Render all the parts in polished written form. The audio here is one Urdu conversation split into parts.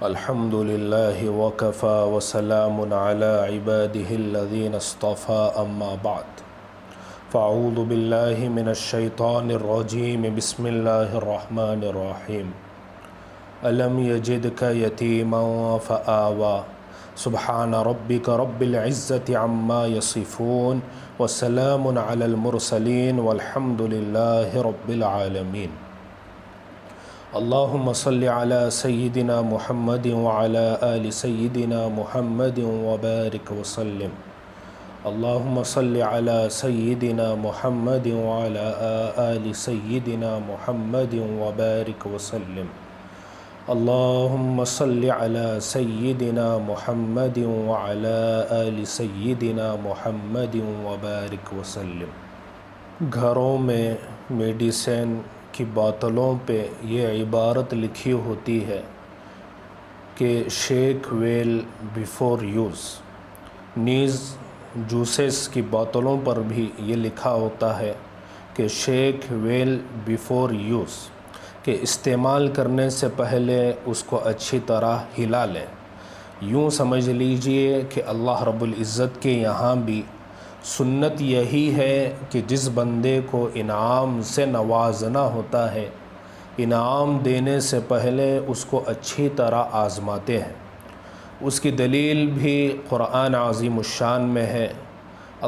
الحمد لله وكفى وسلام على عباده الذين اصطفى أما بعد فأعوذ بالله من الشيطان الرجيم بسم الله الرحمن الرحيم ألم يجدك يتيما فآوى سبحان ربك رب العزة عما يصفون وسلام على المرسلين والحمد لله رب العالمين اللهم صل على سيدنا محمد وعلى آل سيدنا محمد وبارك وسلم اللهم صل على سيدنا محمد وعلى آل سيدنا محمد وبارك وسلم اللهم صل على سيدنا محمد وعلى آل سيدنا محمد وبارك وسلم۔ گھروں میں میڈیسن کی بوتلوں پہ یہ عبارت لکھی ہوتی ہے کہ شیک ویل بیفور یوز، نیز جوسز کی بوتلوں پر بھی یہ لکھا ہوتا ہے کہ شیک ویل بیفور یوز، کہ استعمال کرنے سے پہلے اس کو اچھی طرح ہلا لیں۔ یوں سمجھ لیجئے کہ اللہ رب العزت کے یہاں بھی سنت یہی ہے کہ جس بندے کو انعام سے نوازنا ہوتا ہے، انعام دینے سے پہلے اس کو اچھی طرح آزماتے ہیں۔ اس کی دلیل بھی قرآن عظیم الشان میں ہے۔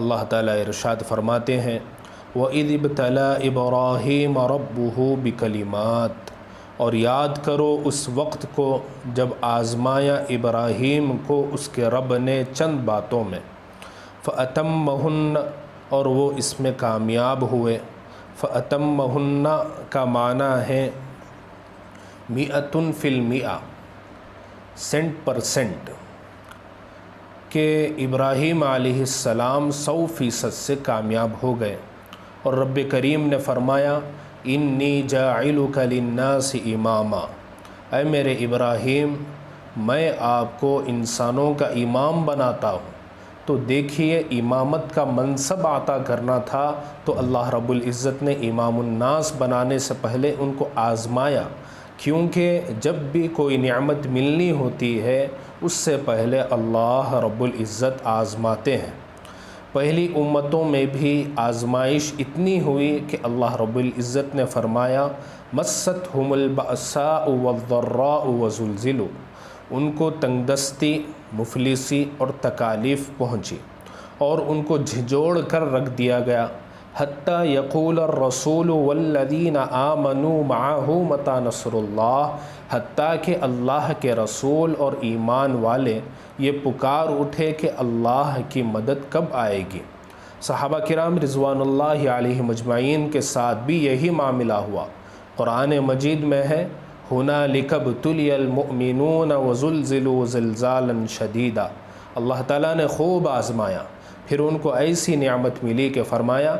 اللہ تعالیٰ ارشاد فرماتے ہیں وَإِذِ ابْتَلَىٰ إِبْرَاهِيمَ رَبُّهُ بِكَلِمَاتٍ، اور یاد کرو اس وقت کو جب آزمایا ابراہیم کو اس کے رب نے چند باتوں میں، فَأَتَمَّهُنَّ، اور وہ اس میں کامیاب ہوئے۔ فَأَتَمَّهُنَّ کا معنی ہے 100% 100%، کہ ابراہیم علیہ السلام 100% سے کامیاب ہو گئے۔ اور رب کریم نے فرمایا انی جاعلک للناس اماما، اے میرے ابراہیم میں آپ کو انسانوں کا امام بناتا ہوں۔ تو دیکھیے امامت کا منصب عطا کرنا تھا تو اللہ رب العزت نے امام الناس بنانے سے پہلے ان کو آزمایا، کیونکہ جب بھی کوئی نعمت ملنی ہوتی ہے اس سے پہلے اللہ رب العزت آزماتے ہیں۔ پہلی امتوں میں بھی آزمائش اتنی ہوئی کہ اللہ رب العزت نے فرمایا مستہم البأساء والضراء وزلزلوا، ان کو تنگ دستی، مفلسی اور تکالیف پہنچی اور ان کو جھنجھوڑ کر رکھ دیا گیا، حتیٰ یقول الرسول والذین آمنوا معہ متی نصر اللہ، حتیٰ کہ اللہ کے رسول اور ایمان والے یہ پکار اٹھے کہ اللہ کی مدد کب آئے گی۔ صحابہ کرام رضوان اللہ علیہم اجمعین کے ساتھ بھی یہی معاملہ ہوا۔ قرآن مجید میں ہے ہنالک ابتلی المؤمنون وزلزلوا زلزالا شدیدا، اللہ تعالیٰ نے خوب آزمایا، پھر ان کو ایسی نعمت ملی کہ فرمایا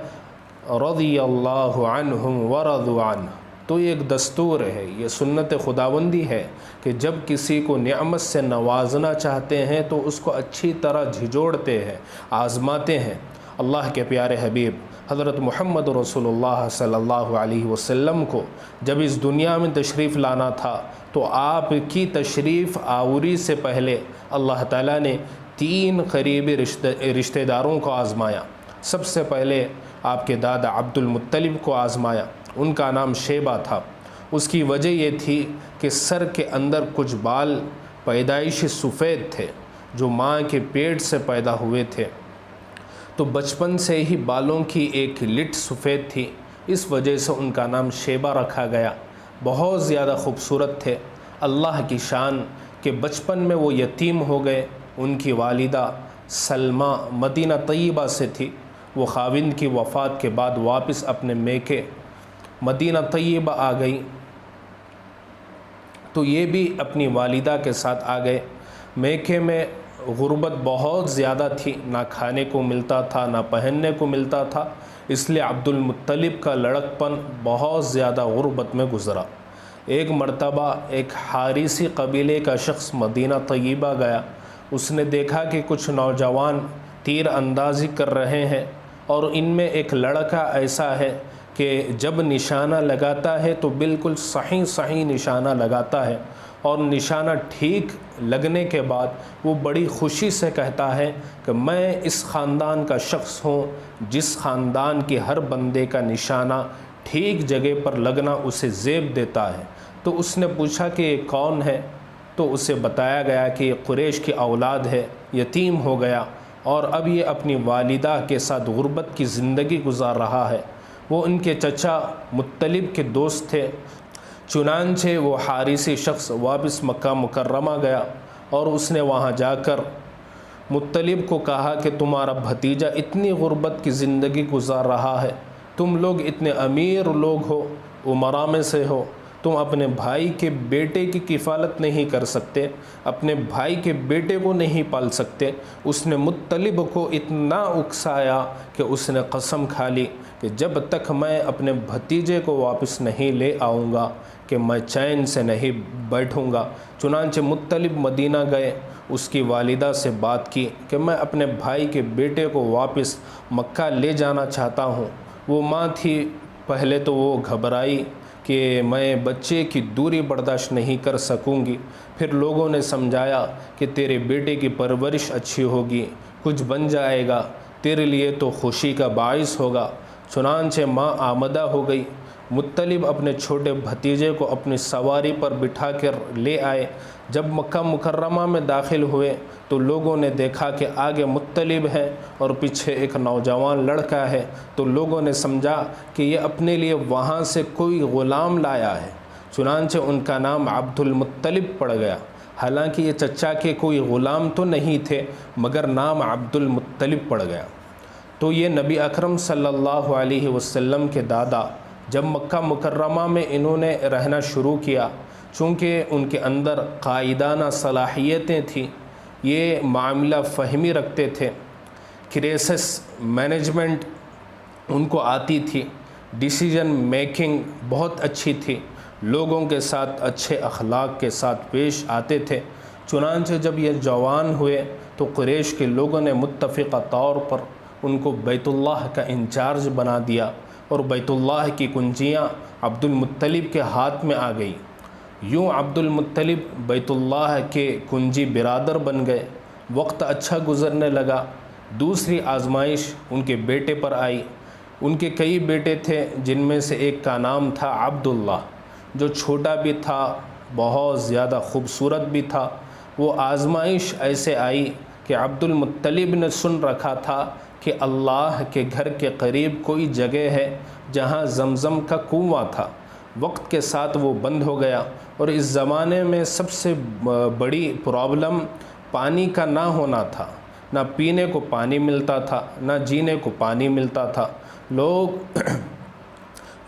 رضی اللہ عنہم ورضوا عنہ۔ تو یہ ایک دستور ہے، یہ سنت خداوندی ہے کہ جب کسی کو نعمت سے نوازنا چاہتے ہیں تو اس کو اچھی طرح جھنجھوڑتے ہیں، آزماتے ہیں۔ اللہ کے پیارے حبیب حضرت محمد رسول اللہ صلی اللہ علیہ وسلم کو جب اس دنیا میں تشریف لانا تھا تو آپ کی تشریف آوری سے پہلے اللہ تعالیٰ نے 3 قریبی رشتہ داروں کو آزمایا۔ سب سے پہلے آپ کے دادا عبد المطلب کو آزمایا، ان کا نام شیبہ تھا۔ اس کی وجہ یہ تھی کہ سر کے اندر کچھ بال پیدائشی سفید تھے جو ماں کے پیٹ سے پیدا ہوئے تھے، تو بچپن سے ہی بالوں کی ایک لٹ سفید تھی، اس وجہ سے ان کا نام شیبہ رکھا گیا۔ بہت زیادہ خوبصورت تھے، اللہ کی شان کہ بچپن میں وہ یتیم ہو گئے۔ ان کی والدہ سلمہ مدینہ طیبہ سے تھی، وہ خاوند کی وفات کے بعد واپس اپنے میکے مدینہ طیبہ آ گئی، تو یہ بھی اپنی والدہ کے ساتھ آ گئے۔ میکے میں غربت بہت زیادہ تھی، نہ کھانے کو ملتا تھا نہ پہننے کو ملتا تھا، اس لیے عبد المطلب کا لڑکپن بہت زیادہ غربت میں گزرا۔ ایک مرتبہ ایک حارثی قبیلے کا شخص مدینہ طیبہ گیا، اس نے دیکھا کہ کچھ نوجوان تیر اندازی کر رہے ہیں اور ان میں ایک لڑکا ایسا ہے کہ جب نشانہ لگاتا ہے تو بالکل صحیح نشانہ لگاتا ہے، اور نشانہ ٹھیک لگنے کے بعد وہ بڑی خوشی سے کہتا ہے کہ میں اس خاندان کا شخص ہوں جس خاندان کے ہر بندے کا نشانہ ٹھیک جگہ پر لگنا اسے زیب دیتا ہے۔ تو اس نے پوچھا کہ یہ کون ہے؟ تو اسے بتایا گیا کہ یہ قریش کی اولاد ہے، یتیم ہو گیا اور اب یہ اپنی والدہ کے ساتھ غربت کی زندگی گزار رہا ہے۔ وہ ان کے چچا مطلب کے دوست تھے، چنانچہ وہ حارثی شخص واپس مکہ مکرمہ گیا اور اس نے وہاں جا کر مطلب کو کہا کہ تمہارا بھتیجا اتنی غربت کی زندگی گزار رہا ہے، تم لوگ اتنے امیر لوگ ہو، امراء میں سے ہو، تم اپنے بھائی کے بیٹے کی کفالت نہیں کر سکتے، اپنے بھائی کے بیٹے کو نہیں پال سکتے۔ اس نے مطلب کو اتنا اکسایا کہ اس نے قسم کھا لی کہ جب تک میں اپنے بھتیجے کو واپس نہیں لے آؤں گا کہ میں چین سے نہیں بیٹھوں گا۔ چنانچہ مطلب مدینہ گئے، اس کی والدہ سے بات کی کہ میں اپنے بھائی کے بیٹے کو واپس مکہ لے جانا چاہتا ہوں۔ وہ ماں تھی، پہلے تو وہ گھبرائی کہ میں بچے کی دوری برداشت نہیں کر سکوں گی، پھر لوگوں نے سمجھایا کہ تیرے بیٹے کی پرورش اچھی ہوگی، کچھ بن جائے گا، تیرے لیے تو خوشی کا باعث ہوگا۔ چنانچہ ماں آمدہ ہو گئی۔ مطلب اپنے چھوٹے بھتیجے کو اپنی سواری پر بٹھا کر لے آئے۔ جب مکہ مکرمہ میں داخل ہوئے تو لوگوں نے دیکھا کہ آگے مطلب ہے اور پیچھے ایک نوجوان لڑکا ہے، تو لوگوں نے سمجھا کہ یہ اپنے لیے وہاں سے کوئی غلام لایا ہے، چنانچہ ان کا نام عبد المطلب پڑ گیا۔ حالانکہ یہ چچا کے کوئی غلام تو نہیں تھے، مگر نام عبد المطلب پڑ گیا۔ تو یہ نبی اکرم صلی اللہ علیہ وسلم کے دادا جب مکہ مکرمہ میں انہوں نے رہنا شروع کیا، چونکہ ان کے اندر قائدانہ صلاحیتیں تھیں، یہ معاملہ فہمی رکھتے تھے، کرائسس مینجمنٹ ان کو آتی تھی، ڈیسیجن میکنگ بہت اچھی تھی، لوگوں کے ساتھ اچھے اخلاق کے ساتھ پیش آتے تھے۔ چنانچہ جب یہ جوان ہوئے تو قریش کے لوگوں نے متفقہ طور پر ان کو بیت اللہ کا انچارج بنا دیا اور بیت اللہ کی کنجیاں عبد المطلب کے ہاتھ میں آ گئی۔ یوں عبد المطلب بیت اللہ کے کنجی برادر بن گئے۔ وقت اچھا گزرنے لگا۔ دوسری آزمائش ان کے بیٹے پر آئی۔ ان کے کئی بیٹے تھے، جن میں سے ایک کا نام تھا عبداللہ، جو چھوٹا بھی تھا، بہت زیادہ خوبصورت بھی تھا۔ وہ آزمائش ایسے آئی کہ عبد المطلب نے سن رکھا تھا کہ اللہ کے گھر کے قریب کوئی جگہ ہے جہاں زمزم کا کنواں تھا۔ وقت کے ساتھ وہ بند ہو گیا، اور اس زمانے میں سب سے بڑی پرابلم پانی کا نہ ہونا تھا۔ نہ پینے کو پانی ملتا تھا، نہ جینے کو پانی ملتا تھا۔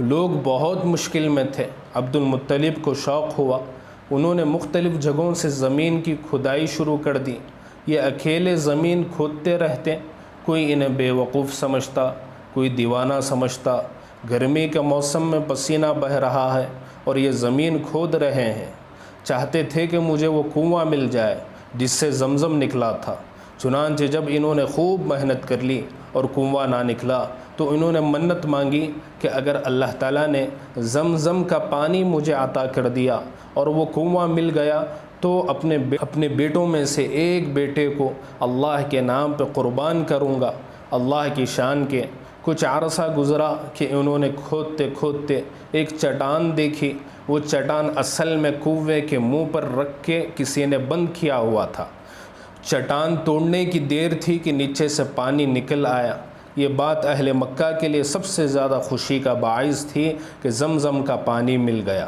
لوگ بہت مشکل میں تھے۔ عبد المطلب کو شوق ہوا، انہوں نے مختلف جگہوں سے زمین کی کھدائی شروع کر دی۔ یہ اکیلے زمین کھودتے رہتے، کوئی انہیں بے وقوف سمجھتا، کوئی دیوانہ سمجھتا۔ گرمی کے موسم میں پسینہ بہہ رہا ہے اور یہ زمین کھود رہے ہیں، چاہتے تھے کہ مجھے وہ کنواں مل جائے جس سے زمزم نکلا تھا۔ چنانچہ جب انہوں نے خوب محنت کر لی اور کنواں نہ نکلا تو انہوں نے منت مانگی کہ اگر اللہ تعالیٰ نے زمزم کا پانی مجھے عطا کر دیا اور وہ کنواں مل گیا تو اپنے بیٹوں میں سے ایک بیٹے کو اللہ کے نام پہ قربان کروں گا۔ اللہ کی شان کے کچھ عرصہ گزرا کہ انہوں نے کھودتے کھودتے ایک چٹان دیکھی۔ وہ چٹان اصل میں کنویں کے منہ پر رکھ کے کسی نے بند کیا ہوا تھا۔ چٹان توڑنے کی دیر تھی کہ نیچے سے پانی نکل آیا۔ یہ بات اہل مکہ کے لیے سب سے زیادہ خوشی کا باعث تھی کہ زمزم کا پانی مل گیا۔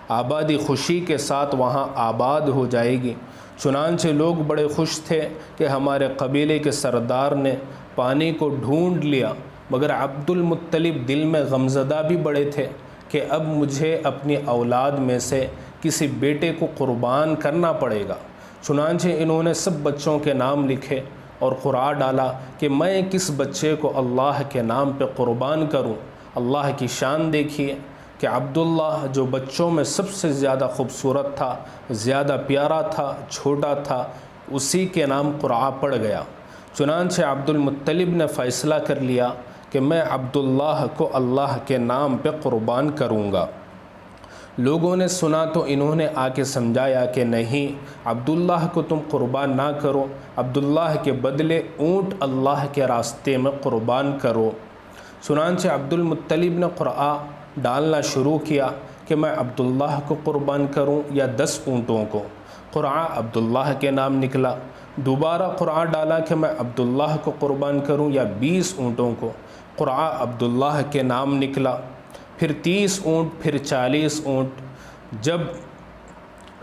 آبادی خوشی کے ساتھ وہاں آباد ہو جائے گی۔ چنانچہ لوگ بڑے خوش تھے کہ ہمارے قبیلے کے سردار نے پانی کو ڈھونڈ لیا، مگر عبد المطلب دل میں غمزدہ بھی بڑے تھے کہ اب مجھے اپنی اولاد میں سے کسی بیٹے کو قربان کرنا پڑے گا۔ چنانچہ انہوں نے سب بچوں کے نام لکھے اور قرعہ ڈالا کہ میں کس بچے کو اللہ کے نام پہ قربان کروں۔ اللہ کی شان دیکھیے کہ عبداللہ جو بچوں میں سب سے زیادہ خوبصورت تھا، زیادہ پیارا تھا، چھوٹا تھا، اسی کے نام قرعہ پڑ گیا۔ چنانچہ عبد المطلب نے فیصلہ کر لیا کہ میں عبداللہ کو اللہ کے نام پہ قربان کروں گا۔ لوگوں نے سنا تو انہوں نے آ کے سمجھایا کہ نہیں، عبداللہ کو تم قربان نہ کرو، عبداللہ کے بدلے اونٹ اللہ کے راستے میں قربان کرو۔ چنانچہ عبد المطلب نے قرعہ ڈالنا شروع کیا کہ میں عبداللہ کو قربان کروں یا 10 اونٹوں کو۔ قرعہ عبداللہ کے نام نکلا۔ دوبارہ قرعہ ڈالا کہ میں عبداللہ کو قربان کروں یا 20 اونٹوں کو۔ قرعہ عبداللہ کے نام نکلا۔ پھر 30 اونٹ، پھر 40 اونٹ۔ جب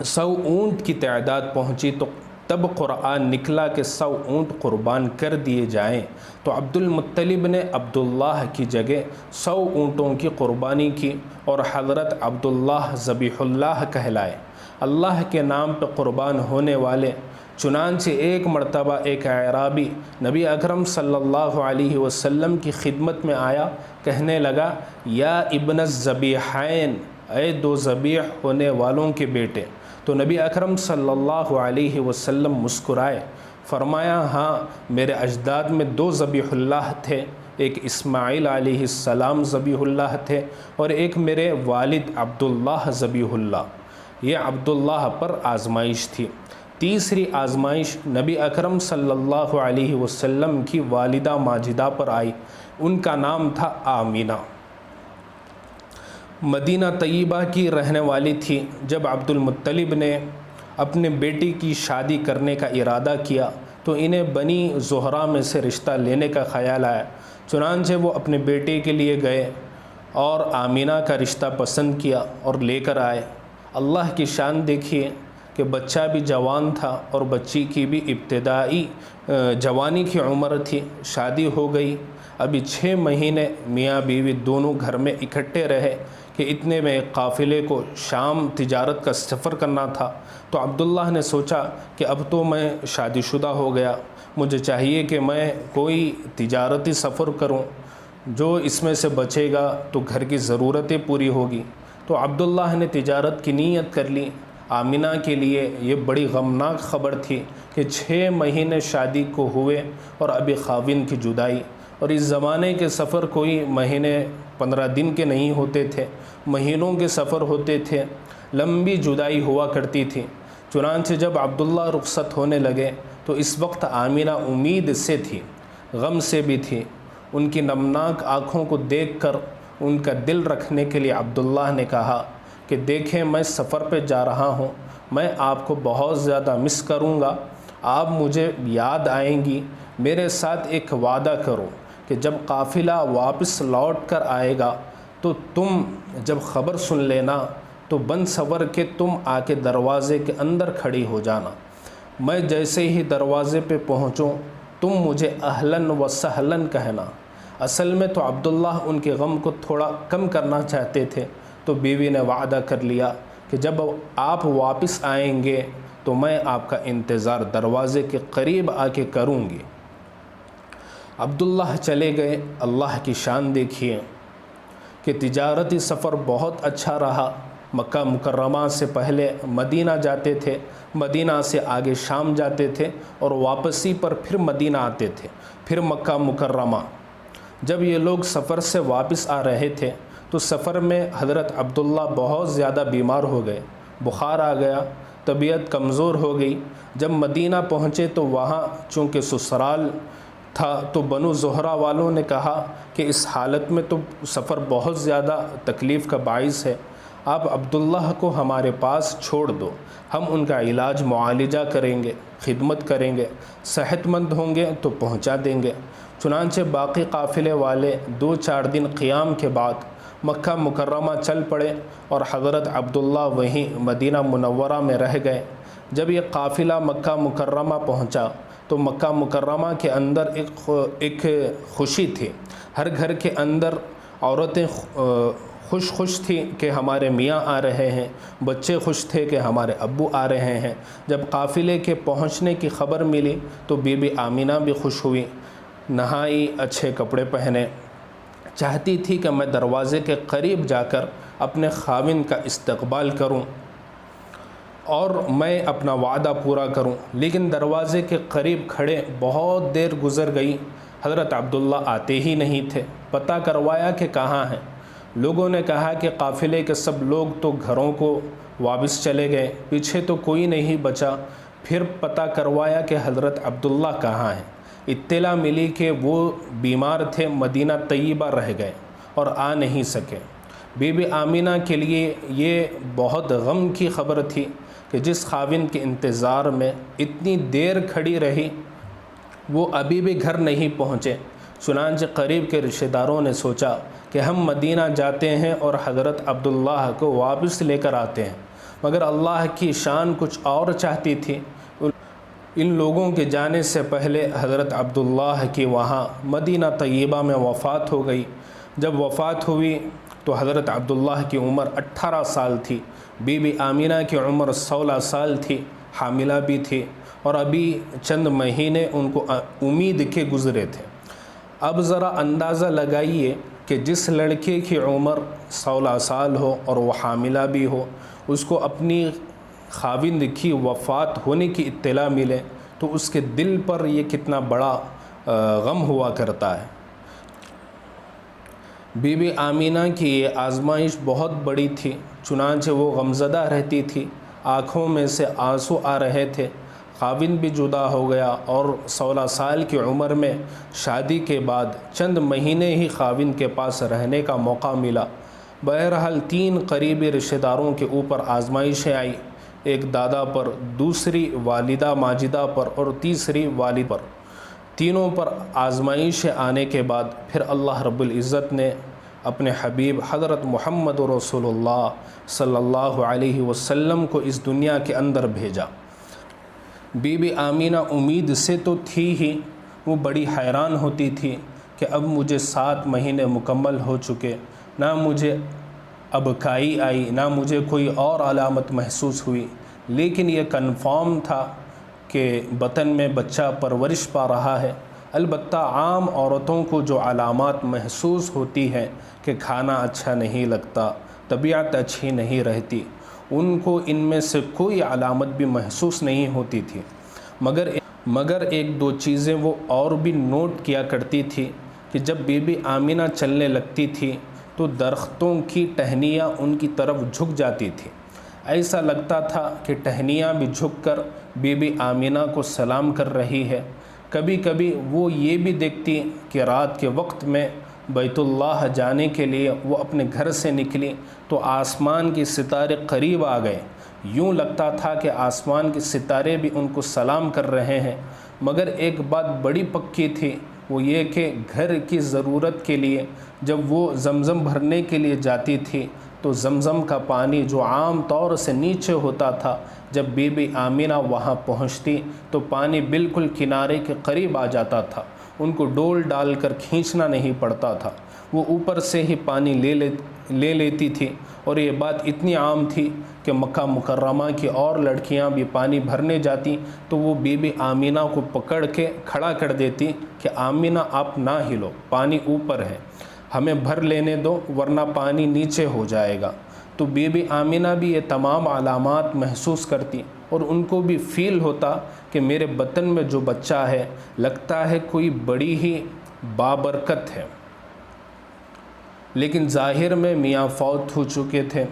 100 اونٹ کی تعداد پہنچی تو تب قرعہ نکلا کہ 100 اونٹ قربان کر دیے جائیں۔ تو عبد المطلب نے عبداللہ کی جگہ 100 اونٹوں کی قربانی کی اور حضرت عبداللہ ذبیح اللہ کہلائے، اللہ کے نام پہ قربان ہونے والے۔ چنانچہ ایک مرتبہ ایک اعرابی نبی اکرم صلی اللہ علیہ وسلم کی خدمت میں آیا، کہنے لگا یا ابن الذبیحین، اے 2 ذبیح ہونے والوں کے بیٹے۔ تو نبی اکرم صلی اللہ علیہ وسلم مسکرائے، فرمایا ہاں، میرے اجداد میں 2 ذبیح اللہ تھے، ایک اسماعیل علیہ السلام ذبیح اللہ تھے اور ایک میرے والد عبداللہ ذبیح اللہ۔ یہ عبداللہ پر آزمائش تھی۔ تیسری آزمائش نبی اکرم صلی اللہ علیہ وسلم کی والدہ ماجدہ پر آئی، ان کا نام تھا آمینہ، مدینہ طیبہ کی رہنے والی تھی۔ جب عبد المطلب نے اپنے بیٹی کی شادی کرنے کا ارادہ کیا تو انہیں بنی زہرہ میں سے رشتہ لینے کا خیال آیا، چنانچہ وہ اپنے بیٹے کے لیے گئے اور آمینہ کا رشتہ پسند کیا اور لے کر آئے۔ اللہ کی شان دیکھیے کہ بچہ بھی جوان تھا اور بچی کی بھی ابتدائی جوانی کی عمر تھی۔ شادی ہو گئی، ابھی 6 مہینے میاں بیوی دونوں گھر میں اکٹھے رہے کہ اتنے میں ایک قافلے کو شام تجارت کا سفر کرنا تھا۔ تو عبداللہ نے سوچا کہ اب تو میں شادی شدہ ہو گیا، مجھے چاہیے کہ میں کوئی تجارتی سفر کروں، جو اس میں سے بچے گا تو گھر کی ضرورتیں پوری ہوگی۔ تو عبداللہ نے تجارت کی نیت کر لی۔ آمینہ کے لیے یہ بڑی غمناک خبر تھی کہ 6 مہینے شادی کو ہوئے اور ابھی خاوند کی جدائی، اور اس زمانے کے سفر کوئی مہینے 15 دن کے نہیں ہوتے تھے، مہینوں کے سفر ہوتے تھے، لمبی جدائی ہوا کرتی تھی۔ چنانچہ جب عبداللہ رخصت ہونے لگے تو اس وقت آمینہ امید سے تھی، غم سے بھی تھی۔ ان کی نمناک آنکھوں کو دیکھ کر ان کا دل رکھنے کے لیے عبداللہ نے کہا کہ دیکھیں، میں سفر پہ جا رہا ہوں، میں آپ کو بہت زیادہ مس کروں گا، آپ مجھے یاد آئیں گی، میرے ساتھ ایک وعدہ کرو کہ جب قافلہ واپس لوٹ کر آئے گا تو تم جب خبر سن لینا تو بن سور کے تم آ کے دروازے کے اندر کھڑی ہو جانا، میں جیسے ہی دروازے پہ پہنچوں تم مجھے اہلاً و سہلاً کہنا۔ اصل میں تو عبداللہ ان کے غم کو تھوڑا کم کرنا چاہتے تھے، تو بیوی نے وعدہ کر لیا کہ جب آپ واپس آئیں گے تو میں آپ کا انتظار دروازے کے قریب آ کے کروں گی۔ عبداللہ چلے گئے۔ اللہ کی شان دیکھیے کہ تجارتی سفر بہت اچھا رہا۔ مکہ مکرمہ سے پہلے مدینہ جاتے تھے، مدینہ سے آگے شام جاتے تھے اور واپسی پر پھر مدینہ آتے تھے، پھر مکہ مکرمہ۔ جب یہ لوگ سفر سے واپس آ رہے تھے تو سفر میں حضرت عبداللہ بہت زیادہ بیمار ہو گئے، بخار آ گیا، طبیعت کمزور ہو گئی۔ جب مدینہ پہنچے تو وہاں چونکہ سسرال تھا تو بنو زہرہ والوں نے کہا کہ اس حالت میں تو سفر بہت زیادہ تکلیف کا باعث ہے، آپ عبداللہ کو ہمارے پاس چھوڑ دو، ہم ان کا علاج معالجہ کریں گے، خدمت کریں گے، صحت مند ہوں گے تو پہنچا دیں گے۔ چنانچہ باقی قافلے والے 2-4 دن قیام کے بعد مکہ مکرمہ چل پڑے اور حضرت عبداللہ وہیں مدینہ منورہ میں رہ گئے۔ جب یہ قافلہ مکہ مکرمہ پہنچا تو مکہ مکرمہ کے اندر ایک خوشی تھی، ہر گھر کے اندر عورتیں خوش تھیں کہ ہمارے میاں آ رہے ہیں، بچے خوش تھے کہ ہمارے ابو آ رہے ہیں۔ جب قافلے کے پہنچنے کی خبر ملی تو بی بی آمینہ بھی خوش ہوئی، نہائی، اچھے کپڑے پہنے، چاہتی تھی کہ میں دروازے کے قریب جا کر اپنے خاوند کا استقبال کروں اور میں اپنا وعدہ پورا کروں، لیکن دروازے کے قریب کھڑے بہت دیر گزر گئی، حضرت عبداللہ آتے ہی نہیں تھے۔ پتہ کروایا کہ کہاں ہیں، لوگوں نے کہا کہ قافلے کے سب لوگ تو گھروں کو واپس چلے گئے، پیچھے تو کوئی نہیں بچا۔ پھر پتہ کروایا کہ حضرت عبداللہ کہاں ہیں۔ اطلاع ملی کہ وہ بیمار تھے، مدینہ طیبہ رہ گئے اور آ نہیں سکے۔ بی بی آمینہ کے لیے یہ بہت غم کی خبر تھی کہ جس خاوند کے انتظار میں اتنی دیر کھڑی رہی وہ ابھی بھی گھر نہیں پہنچے۔ چنانچہ قریب کے رشتہ داروں نے سوچا کہ ہم مدینہ جاتے ہیں اور حضرت عبداللہ کو واپس لے کر آتے ہیں، مگر اللہ کی شان کچھ اور چاہتی تھی۔ ان لوگوں کے جانے سے پہلے حضرت عبداللہ کی وہاں مدینہ طیبہ میں وفات ہو گئی۔ جب وفات ہوئی تو حضرت عبداللہ کی عمر 18 سال تھی، بی بی آمینہ کی عمر 16 سال تھی، حاملہ بھی تھی، اور ابھی چند مہینے ان کو امید کے گزرے تھے۔ اب ذرا اندازہ لگائیے کہ جس لڑکے کی عمر 16 سال ہو اور وہ حاملہ بھی ہو، اس کو اپنی خاوند کی وفات ہونے کی اطلاع ملے تو اس کے دل پر یہ کتنا بڑا غم ہوا کرتا ہے۔ بی بی آمینہ کی یہ آزمائش بہت بڑی تھی، چنانچہ وہ غمزدہ رہتی تھی، آنکھوں میں سے آنسو آ رہے تھے۔ خاوند بھی جدا ہو گیا اور 16 سال کی عمر میں شادی کے بعد چند مہینے ہی خاوند کے پاس رہنے کا موقع ملا۔ بہرحال 3 قریبی رشتہ داروں کے اوپر آزمائشیں آئی، ایک دادا پر، دوسری والدہ ماجدہ پر اور تیسری والد پر۔ تینوں پر آزمائشیں آنے کے بعد پھر اللہ رب العزت نے اپنے حبیب حضرت محمد رسول اللہ صلی اللہ علیہ وسلم کو اس دنیا کے اندر بھیجا۔ بی بی آمینہ امید سے تو تھی ہی، وہ بڑی حیران ہوتی تھی کہ اب مجھے 7 مہینے مکمل ہو چکے، نہ مجھے ابکائی آئی، نہ مجھے کوئی اور علامت محسوس ہوئی، لیکن یہ کنفرم تھا کہ بطن میں بچہ پرورش پا رہا ہے۔ البتہ عام عورتوں کو جو علامات محسوس ہوتی ہیں کہ کھانا اچھا نہیں لگتا، طبیعت اچھی نہیں رہتی، ان کو ان میں سے کوئی علامت بھی محسوس نہیں ہوتی تھی، مگر ایک دو چیزیں وہ اور بھی نوٹ کیا کرتی تھی کہ جب بی بی آمینہ چلنے لگتی تھی تو درختوں کی ٹہنیاں ان کی طرف جھک جاتی تھی، ایسا لگتا تھا کہ ٹہنیاں بھی جھک کر بی بی آمینہ کو سلام کر رہی ہے۔ کبھی کبھی وہ یہ بھی دیکھتی کہ رات کے وقت میں بیت اللہ جانے کے لیے وہ اپنے گھر سے نکلی تو آسمان کے ستارے قریب آ گئے، یوں لگتا تھا کہ آسمان کے ستارے بھی ان کو سلام کر رہے ہیں۔ مگر ایک بات بڑی پکی تھی، وہ یہ کہ گھر کی ضرورت کے لیے جب وہ زمزم بھرنے کے لیے جاتی تھی تو زمزم کا پانی جو عام طور سے نیچے ہوتا تھا، جب بی بی آمینہ وہاں پہنچتی تو پانی بالکل کنارے کے قریب آ جاتا تھا، ان کو ڈول ڈال کر کھینچنا نہیں پڑتا تھا، وہ اوپر سے ہی پانی لے لیتی تھی۔ اور یہ بات اتنی عام تھی کہ مکہ مکرمہ کی اور لڑکیاں بھی پانی بھرنے جاتی تو وہ بی بی آمینہ کو پکڑ کے کھڑا کر دیتی کہ آمینہ آپ نہ ہلو، پانی اوپر ہے، ہمیں بھر لینے دو ورنہ پانی نیچے ہو جائے گا۔ تو بی بی آمینہ بھی یہ تمام علامات محسوس کرتی اور ان کو بھی فیل ہوتا کہ میرے بطن میں جو بچہ ہے لگتا ہے کوئی بڑی ہی بابرکت ہے۔ لیکن ظاہر میں میاں فوت ہو چکے تھے،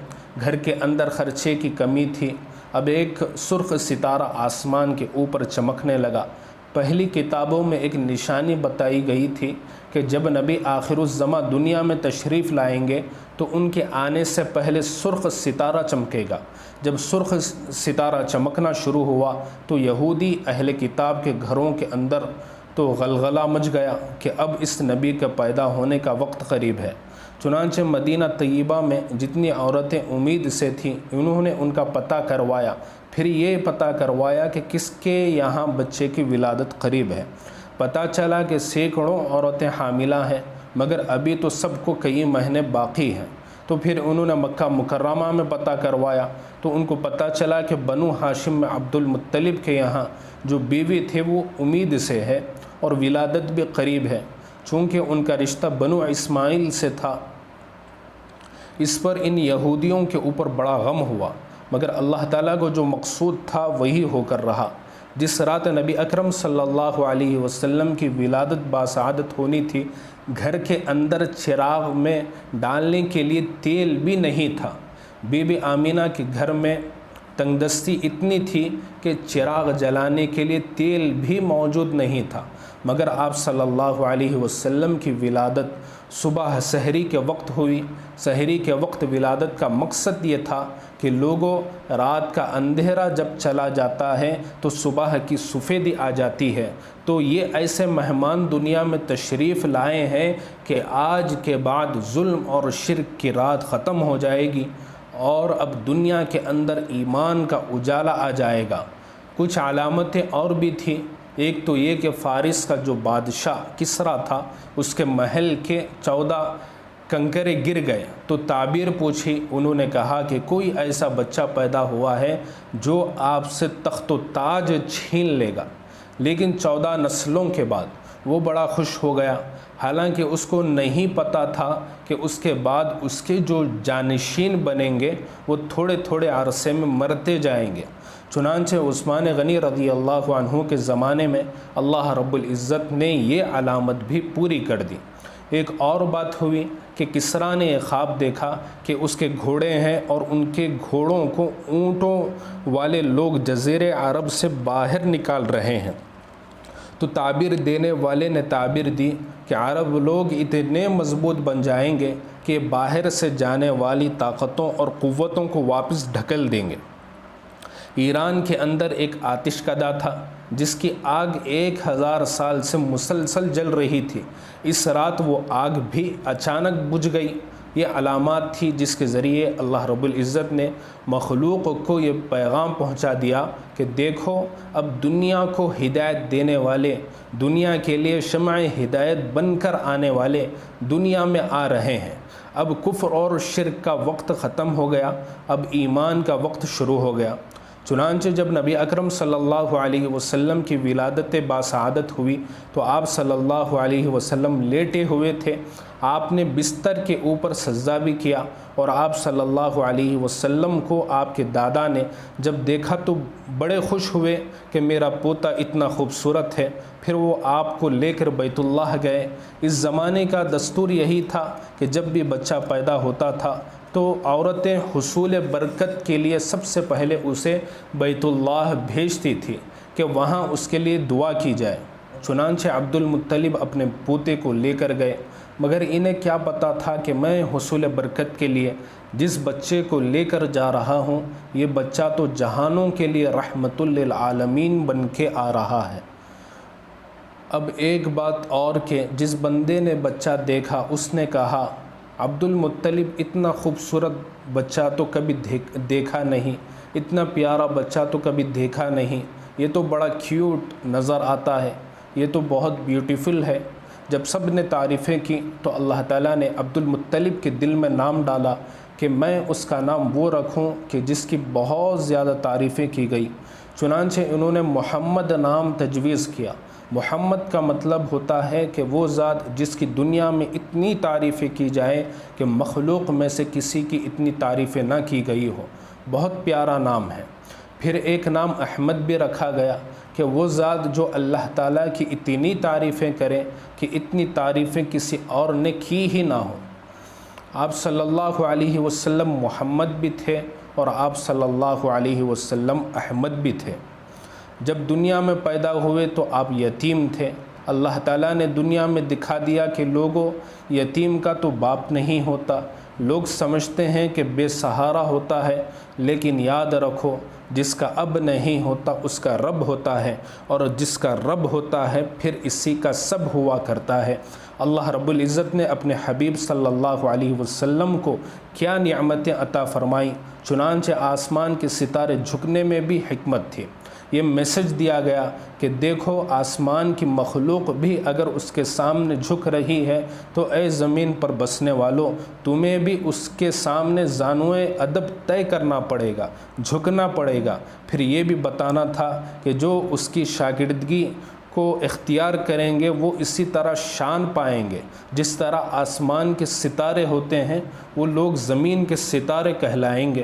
گھر کے اندر خرچے کی کمی تھی۔ اب ایک سرخ ستارہ آسمان کے اوپر چمکنے لگا۔ پہلی کتابوں میں ایک نشانی بتائی گئی تھی کہ جب نبی آخر الزماں دنیا میں تشریف لائیں گے تو ان کے آنے سے پہلے سرخ ستارہ چمکے گا۔ جب سرخ ستارہ چمکنا شروع ہوا تو یہودی اہل کتاب کے گھروں کے اندر تو غلغلہ مچ گیا کہ اب اس نبی کے پیدا ہونے کا وقت قریب ہے۔ چنانچہ مدینہ طیبہ میں جتنی عورتیں امید سے تھیں انہوں نے ان کا پتہ کروایا، پھر یہ پتہ کروایا کہ کس کے یہاں بچے کی ولادت قریب ہے۔ پتہ چلا کہ سینکڑوں عورتیں حاملہ ہیں، مگر ابھی تو سب کو کئی مہینے باقی ہیں۔ تو پھر انہوں نے مکہ مکرمہ میں پتہ کروایا تو ان کو پتہ چلا کہ بنو ہاشم میں عبد المطلب کے یہاں جو بیوی تھے وہ امید سے ہے اور ولادت بھی قریب ہے، چونکہ ان کا رشتہ بنو اسماعیل سے تھا۔ اس پر ان یہودیوں کے اوپر بڑا غم ہوا، مگر اللہ تعالیٰ کو جو مقصود تھا وہی ہو کر رہا۔ جس رات نبی اکرم صلی اللہ علیہ وسلم کی ولادت باسعادت ہونی تھی، گھر کے اندر چراغ میں ڈالنے کے لیے تیل بھی نہیں تھا۔ بی بی آمینہ کے گھر میں تنگ دستی اتنی تھی کہ چراغ جلانے کے لیے تیل بھی موجود نہیں تھا، مگر آپ صلی اللہ علیہ وسلم کی ولادت صبح سحری کے وقت ہوئی۔ سحری کے وقت ولادت کا مقصد یہ تھا کہ لوگوں، رات کا اندھیرا جب چلا جاتا ہے تو صبح کی سفیدی آ جاتی ہے، تو یہ ایسے مہمان دنیا میں تشریف لائے ہیں کہ آج کے بعد ظلم اور شرک کی رات ختم ہو جائے گی اور اب دنیا کے اندر ایمان کا اجالا آ جائے گا۔ کچھ علامتیں اور بھی تھیں۔ ایک تو یہ کہ فارس کا جو بادشاہ کسریٰ تھا، اس کے محل کے 14 کنکرے گر گئے تو تعبیر پوچھی۔ انہوں نے کہا کہ کوئی ایسا بچہ پیدا ہوا ہے جو آپ سے تخت و تاج چھین لے گا، لیکن 14 نسلوں کے بعد وہ بڑا خوش ہو گیا، حالانکہ اس کو نہیں پتا تھا کہ اس کے بعد اس کے جو جانشین بنیں گے وہ تھوڑے تھوڑے عرصے میں مرتے جائیں گے۔ چنانچہ عثمان غنی رضی اللہ عنہ کے زمانے میں اللہ رب العزت نے یہ علامت بھی پوری کر دی۔ ایک اور بات ہوئی کہ کسریٰ نے ایک خواب دیکھا کہ اس کے گھوڑے ہیں اور ان کے گھوڑوں کو اونٹوں والے لوگ جزیرے عرب سے باہر نکال رہے ہیں، تو تعبیر دینے والے نے تعبیر دی کہ عرب لوگ اتنے مضبوط بن جائیں گے کہ باہر سے جانے والی طاقتوں اور قوتوں کو واپس ڈھکیل دیں گے۔ ایران کے اندر ایک آتش کدہ تھا جس کی آگ 1000 سال سے مسلسل جل رہی تھی، اس رات وہ آگ بھی اچانک بجھ گئی۔ یہ علامات تھی جس کے ذریعے اللہ رب العزت نے مخلوق کو یہ پیغام پہنچا دیا کہ دیکھو، اب دنیا کو ہدایت دینے والے، دنیا کے لیے شمع ہدایت بن کر آنے والے دنیا میں آ رہے ہیں۔ اب کفر اور شرک کا وقت ختم ہو گیا، اب ایمان کا وقت شروع ہو گیا۔ چنانچہ جب نبی اکرم صلی اللہ علیہ وسلم کی ولادت باسعادت ہوئی تو آپ صلی اللہ علیہ وسلم لیٹے ہوئے تھے۔ آپ نے بستر کے اوپر سجدہ بھی کیا، اور آپ صلی اللہ علیہ وسلم کو آپ کے دادا نے جب دیکھا تو بڑے خوش ہوئے کہ میرا پوتا اتنا خوبصورت ہے۔ پھر وہ آپ کو لے کر بیت اللہ گئے۔ اس زمانے کا دستور یہی تھا کہ جب بھی بچہ پیدا ہوتا تھا تو عورتیں حصول برکت کے لیے سب سے پہلے اسے بیت اللہ بھیجتی تھی کہ وہاں اس کے لیے دعا کی جائے۔ چنانچہ عبد المطلب اپنے پوتے کو لے کر گئے، مگر انہیں کیا پتا تھا کہ میں حصول برکت کے لیے جس بچے کو لے کر جا رہا ہوں، یہ بچہ تو جہانوں کے لیے رحمت للعالمین بن کے آ رہا ہے۔ اب ایک بات اور کہ جس بندے نے بچہ دیکھا اس نے کہا، عبد المطلب اتنا خوبصورت بچہ تو کبھی دیکھا نہیں، اتنا پیارا بچہ تو کبھی دیکھا نہیں، یہ تو بڑا کیوٹ نظر آتا ہے، یہ تو بہت بیوٹیفل ہے۔ جب سب نے تعریفیں کی تو اللہ تعالیٰ نے عبد المطلب کے دل میں نام ڈالا کہ میں اس کا نام وہ رکھوں کہ جس کی بہت زیادہ تعریفیں کی گئی۔ چنانچہ انہوں نے محمد نام تجویز کیا۔ محمد کا مطلب ہوتا ہے کہ وہ ذات جس کی دنیا میں اتنی تعریفیں کی جائے کہ مخلوق میں سے کسی کی اتنی تعریفیں نہ کی گئی ہو۔ بہت پیارا نام ہے۔ پھر ایک نام احمد بھی رکھا گیا کہ وہ ذات جو اللہ تعالیٰ کی اتنی تعریفیں کرے کہ اتنی تعریفیں کسی اور نے کی ہی نہ ہو۔ آپ صلی اللہ علیہ وسلم محمد بھی تھے اور آپ صلی اللہ علیہ وسلم احمد بھی تھے۔ جب دنیا میں پیدا ہوئے تو آپ یتیم تھے۔ اللہ تعالیٰ نے دنیا میں دکھا دیا کہ لوگوں، یتیم کا تو باپ نہیں ہوتا، لوگ سمجھتے ہیں کہ بے سہارا ہوتا ہے، لیکن یاد رکھو جس کا اب نہیں ہوتا اس کا رب ہوتا ہے، اور جس کا رب ہوتا ہے پھر اسی کا سب ہوا کرتا ہے۔ اللہ رب العزت نے اپنے حبیب صلی اللہ علیہ وسلم کو کیا نعمتیں عطا فرمائیں، چنانچہ آسمان کے ستارے جھکنے میں بھی حکمت تھی۔ یہ میسج دیا گیا کہ دیکھو آسمان کی مخلوق بھی اگر اس کے سامنے جھک رہی ہے تو اے زمین پر بسنے والوں، تمہیں بھی اس کے سامنے زانوئے ادب طے کرنا پڑے گا، جھکنا پڑے گا۔ پھر یہ بھی بتانا تھا کہ جو اس کی شاگردگی کو اختیار کریں گے وہ اسی طرح شان پائیں گے، جس طرح آسمان کے ستارے ہوتے ہیں وہ لوگ زمین کے ستارے کہلائیں گے۔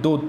2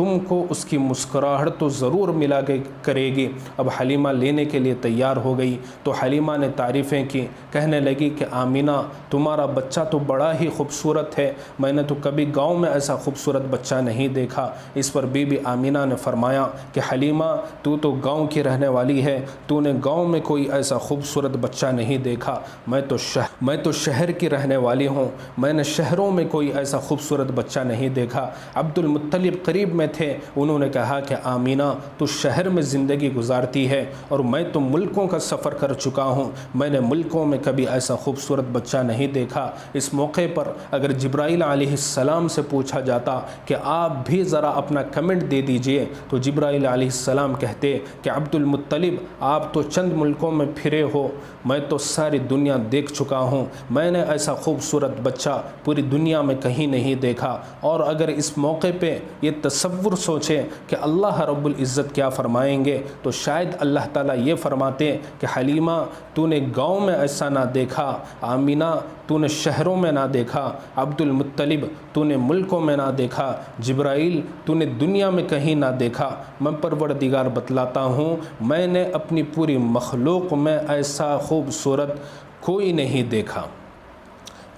تم کو اس کی مسکراہٹ تو ضرور ملا کرے گی۔ اب حلیمہ لینے کے لیے تیار ہو گئی تو حلیمہ نے تعریفیں کی، کہنے لگی کہ آمینہ تمہارا بچہ تو بڑا ہی خوبصورت ہے، میں نے تو کبھی گاؤں میں ایسا خوبصورت بچہ نہیں دیکھا۔ اس پر بی بی آمینہ نے فرمایا کہ حلیمہ تو گاؤں کی رہنے والی ہے، تو نے گاؤں میں کوئی ایسا خوبصورت بچہ نہیں دیکھا، میں تو شہر کی رہنے والی ہوں، میں نے شہروں میں کوئی ایسا خوبصورت بچہ نہیں دیکھا۔ عبد المطلب قریب میں تھے، انہوں نے کہا کہ آمینہ تو شہر میں زندگی گزارتی ہے اور میں تو ملکوں کا سفر کر چکا ہوں، میں نے ملکوں میں کبھی ایسا خوبصورت بچہ نہیں دیکھا۔ اس موقع پر اگر جبرائیل علیہ السلام سے پوچھا جاتا کہ آپ بھی ذرا اپنا کمنٹ دے دیجئے تو جبرائیل علیہ السلام کہتے کہ عبد المطلب آپ تو چند ملکوں میں پھرے ہو، میں تو ساری دنیا دیکھ چکا ہوں، میں نے ایسا خوبصورت بچہ پوری دنیا میں کہیں نہیں دیکھا۔ اور اگر اس موقع پہ یہ تصور سوچے کہ اللہ رب العزت کیا فرمائیں گے تو شاید اللہ تعالیٰ یہ فرماتے کہ حلیمہ تو نے گاؤں میں ایسا نہ دیکھا، آمینہ تو نے شہروں میں نہ دیکھا، عبد المطلب تو نے ملکوں میں نہ دیکھا، جبرائیل تو نے دنیا میں کہیں نہ دیکھا، میں پروردگار بتلاتا ہوں میں نے اپنی پوری مخلوق میں ایسا خوبصورت کوئی نہیں دیکھا۔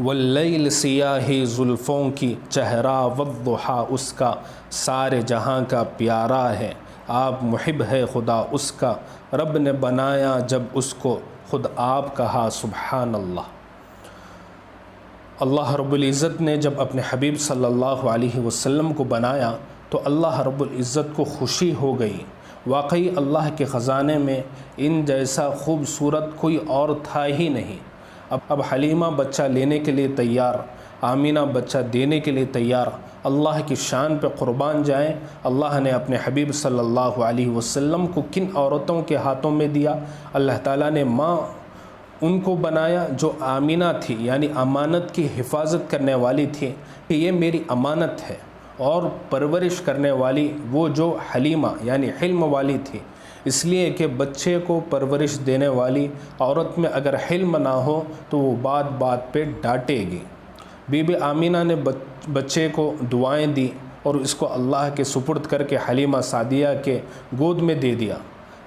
واللیل سیاہی زلفوں کی چہرہ والضحیٰ اس کا سارے جہاں کا پیارا ہے، آپ محب ہے خدا اس کا، رب نے بنایا جب اس کو خود آپ کہا سبحان اللہ۔ اللہ رب العزت نے جب اپنے حبیب صلی اللہ علیہ وسلم کو بنایا تو اللہ رب العزت کو خوشی ہو گئی۔ واقعی اللہ کے خزانے میں ان جیسا خوبصورت کوئی اور تھا ہی نہیں۔ اب حلیمہ بچہ لینے کے لیے تیار، آمینہ بچہ دینے کے لیے تیار۔ اللہ کی شان پہ قربان جائیں، اللہ نے اپنے حبیب صلی اللہ علیہ وسلم کو کن عورتوں کے ہاتھوں میں دیا؟ اللہ تعالیٰ نے ماں ان کو بنایا جو آمینہ تھی، یعنی امانت کی حفاظت کرنے والی تھی کہ یہ میری امانت ہے، اور پرورش کرنے والی وہ جو حلیمہ یعنی حلم والی تھی، اس لیے کہ بچے کو پرورش دینے والی عورت میں اگر حلم نہ ہو تو وہ بات بات پہ ڈانٹے گی۔ بی بی آمینہ نے بچے کو دعائیں دی اور اس کو اللہ کے سپرد کر کے حلیمہ سعدیہ کے گود میں دے دیا۔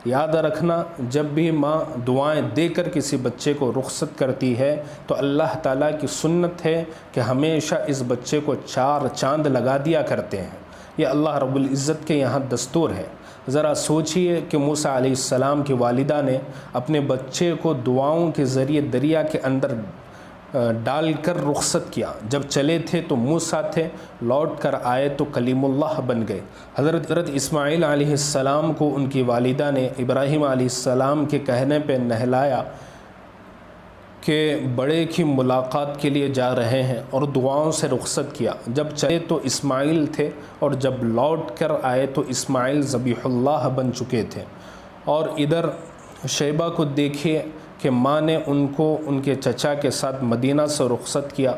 یاد رکھنا جب بھی ماں دعائیں دے کر کسی بچے کو رخصت کرتی ہے تو اللہ تعالیٰ کی سنت ہے کہ ہمیشہ اس بچے کو 4 چاند لگا دیا کرتے ہیں، یہ اللہ رب العزت کے یہاں دستور ہے۔ ذرا سوچئے کہ موسیٰ علیہ السلام کی والدہ نے اپنے بچے کو دعاؤں کے ذریعے دریا کے اندر ڈال کر رخصت کیا، جب چلے تھے تو موسیٰ تھے، لوٹ کر آئے تو کلیم اللہ بن گئے۔ حضرت اسماعیل علیہ السلام کو ان کی والدہ نے ابراہیم علیہ السلام کے کہنے پہ نہلایا کہ بڑے کی ملاقات کے لیے جا رہے ہیں اور دعاؤں سے رخصت کیا۔ جب چلے تو اسماعیل تھے اور جب لوٹ کر آئے تو اسماعیل ذبیح اللہ بن چکے تھے۔ اور ادھر شیبہ کو دیکھیے کہ ماں نے ان کو ان کے چچا کے ساتھ مدینہ سے رخصت کیا،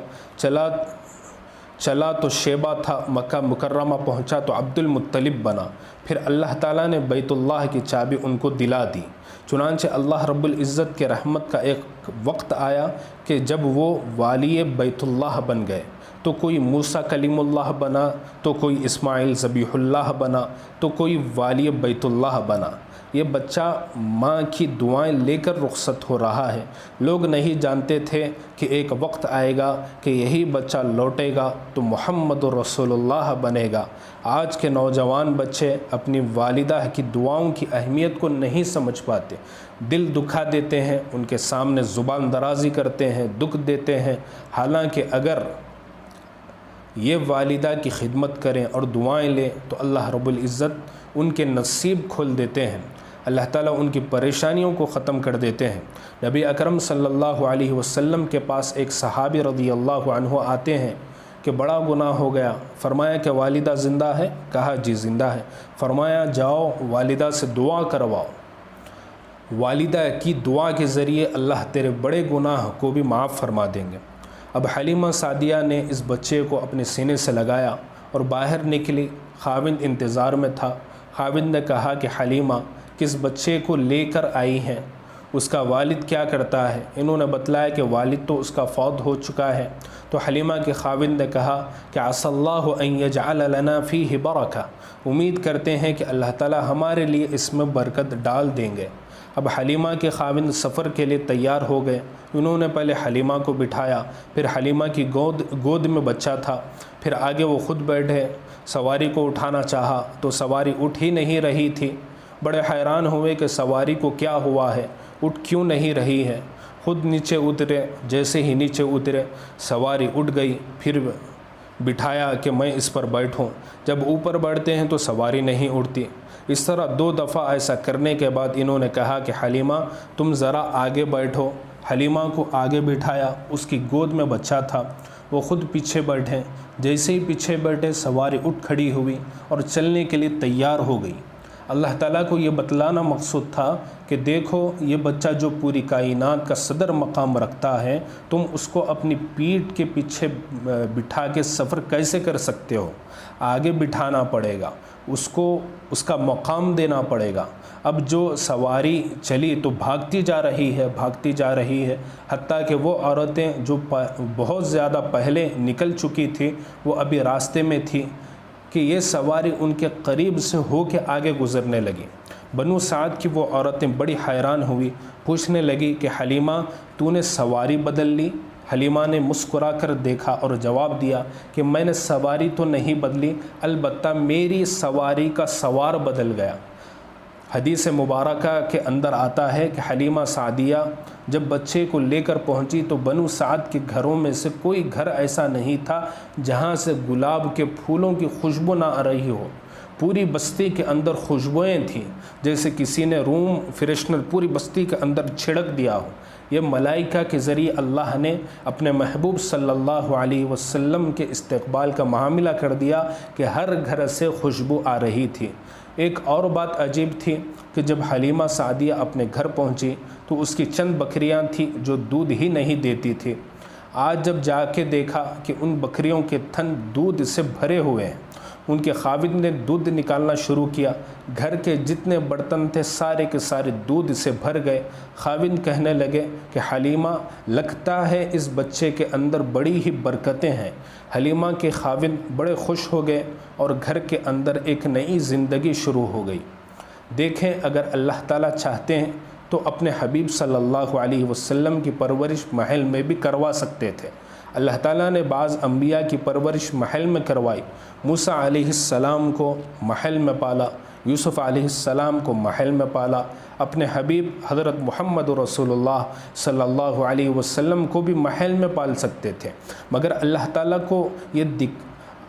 چلا تو شیبہ تھا، مکہ مکرمہ پہنچا تو عبد المطلب بنا، پھر اللہ تعالیٰ نے بیت اللہ کی چابی ان کو دلا دی۔ چنانچہ اللہ رب العزت کے رحمت کا ایک وقت آیا کہ جب وہ والی بیت اللہ بن گئے، تو کوئی موسیٰ کلیم اللہ بنا، تو کوئی اسماعیل ذبیح اللہ بنا، تو کوئی والی بیت اللہ بنا۔ یہ بچہ ماں کی دعائیں لے کر رخصت ہو رہا ہے۔ لوگ نہیں جانتے تھے کہ ایک وقت آئے گا کہ یہی بچہ لوٹے گا تو محمد رسول اللہ بنے گا۔ آج کے نوجوان بچے اپنی والدہ کی دعاؤں کی اہمیت کو نہیں سمجھ پاتے، دل دکھا دیتے ہیں، ان کے سامنے زبان درازی کرتے ہیں، دکھ دیتے ہیں۔ حالانکہ اگر یہ والدہ کی خدمت کریں اور دعائیں لیں تو اللہ رب العزت ان کے نصیب کھول دیتے ہیں، اللہ تعالیٰ ان کی پریشانیوں کو ختم کر دیتے ہیں۔ نبی اکرم صلی اللہ علیہ وسلم کے پاس ایک صحابی رضی اللہ عنہ آتے ہیں کہ بڑا گناہ ہو گیا۔ فرمایا کہ والدہ زندہ ہے؟ کہا جی زندہ ہے۔ فرمایا جاؤ والدہ سے دعا کرواؤ، والدہ کی دعا کے ذریعے اللہ تیرے بڑے گناہ کو بھی معاف فرما دیں گے۔ اب حلیمہ سعدیہ نے اس بچے کو اپنے سینے سے لگایا اور باہر نکلی۔ خاوند انتظار میں تھا۔ خاوند نے کہا کہ حلیمہ کس بچے کو لے کر آئی ہیں؟ اس کا والد کیا کرتا ہے؟ انہوں نے بتلایا کہ والد تو اس کا فوت ہو چکا ہے۔ تو حلیمہ کے خاوند نے کہا کہ عسى اللہ ان یجعل لنا فیہ برکہ، امید کرتے ہیں کہ اللہ تعالی ہمارے لیے اس میں برکت ڈال دیں گے۔ اب حلیمہ کے خاوند سفر کے لیے تیار ہو گئے۔ انہوں نے پہلے حلیمہ کو بٹھایا، پھر حلیمہ کی گود میں بچہ تھا، پھر آگے وہ خود بیٹھے۔ سواری کو اٹھانا چاہا تو سواری اٹھ ہی نہیں رہی تھی۔ بڑے حیران ہوئے کہ سواری کو کیا ہوا ہے، اٹھ کیوں نہیں رہی ہے۔ خود نیچے اترے، جیسے ہی نیچے اترے سواری اٹھ گئی۔ پھر بٹھایا کہ میں اس پر بیٹھوں۔ جب اوپر بڑھتے ہیں تو سواری نہیں اٹھتی۔ اس طرح 2 دفعہ ایسا کرنے کے بعد انہوں نے کہا کہ حلیمہ تم ذرا آگے بیٹھو۔ حلیمہ کو آگے بٹھایا، اس کی گود میں بچہ تھا، وہ خود پیچھے بیٹھے۔ جیسے ہی پیچھے بیٹھے سواری اٹھ کھڑی ہوئی اور چلنے کے لیے تیار ہو گئی۔ اللہ تعالیٰ کو یہ بتلانا مقصود تھا کہ دیکھو یہ بچہ جو پوری کائنات کا صدر مقام رکھتا ہے، تم اس کو اپنی پیٹھ کے پیچھے بٹھا کے سفر کیسے کر سکتے ہو؟ آگے بٹھانا پڑے گا، اس کو اس کا مقام دینا پڑے گا۔ اب جو سواری چلی تو بھاگتی جا رہی ہے، حتیٰ کہ وہ عورتیں جو بہت زیادہ پہلے نکل چکی تھی وہ ابھی راستے میں تھی کہ یہ سواری ان کے قریب سے ہو کے آگے گزرنے لگی۔ بنو سعد کی وہ عورتیں بڑی حیران ہوئی، پوچھنے لگی کہ حلیمہ تو نے سواری بدل لی؟ حلیمہ نے مسکرا کر دیکھا اور جواب دیا کہ میں نے سواری تو نہیں بدلی، البتہ میری سواری کا سوار بدل گیا۔ حدیث مبارکہ کے اندر آتا ہے کہ حلیمہ سعدیہ جب بچے کو لے کر پہنچی تو بنو سعد کے گھروں میں سے کوئی گھر ایسا نہیں تھا جہاں سے گلاب کے پھولوں کی خوشبو نہ آ رہی ہو۔ پوری بستی کے اندر خوشبوئیں تھیں، جیسے کسی نے روم فریشنر پوری بستی کے اندر چھڑک دیا ہو۔ یہ ملائکہ کے ذریعے اللہ نے اپنے محبوب صلی اللہ علیہ وسلم کے استقبال کا معاملہ کر دیا کہ ہر گھر سے خوشبو آ رہی تھی۔ ایک اور بات عجیب تھی کہ جب حلیمہ سعدیہ اپنے گھر پہنچی تو اس کی چند بکریاں تھیں جو دودھ ہی نہیں دیتی تھی۔ آج جب جا کے دیکھا کہ ان بکریوں کے تھن دودھ سے بھرے ہوئے ہیں، ان کے خاوند نے دودھ نکالنا شروع کیا۔ گھر کے جتنے برتن تھے سارے کے سارے دودھ سے بھر گئے۔ خاوند کہنے لگے کہ حلیمہ لگتا ہے اس بچے کے اندر بڑی ہی برکتیں ہیں۔ حلیمہ کے خاوند بڑے خوش ہو گئے اور گھر کے اندر ایک نئی زندگی شروع ہو گئی۔ دیکھیں اگر اللہ تعالیٰ چاہتے ہیں تو اپنے حبیب صلی اللہ علیہ وسلم کی پرورش محل میں بھی کروا سکتے تھے۔ اللہ تعالیٰ نے بعض انبیاء کی پرورش محل میں کروائی۔ موسیٰ علیہ السلام کو محل میں پالا، یوسف علیہ السلام کو محل میں پالا، اپنے حبیب حضرت محمد رسول اللہ صلی اللہ علیہ وسلم کو بھی محل میں پال سکتے تھے، مگر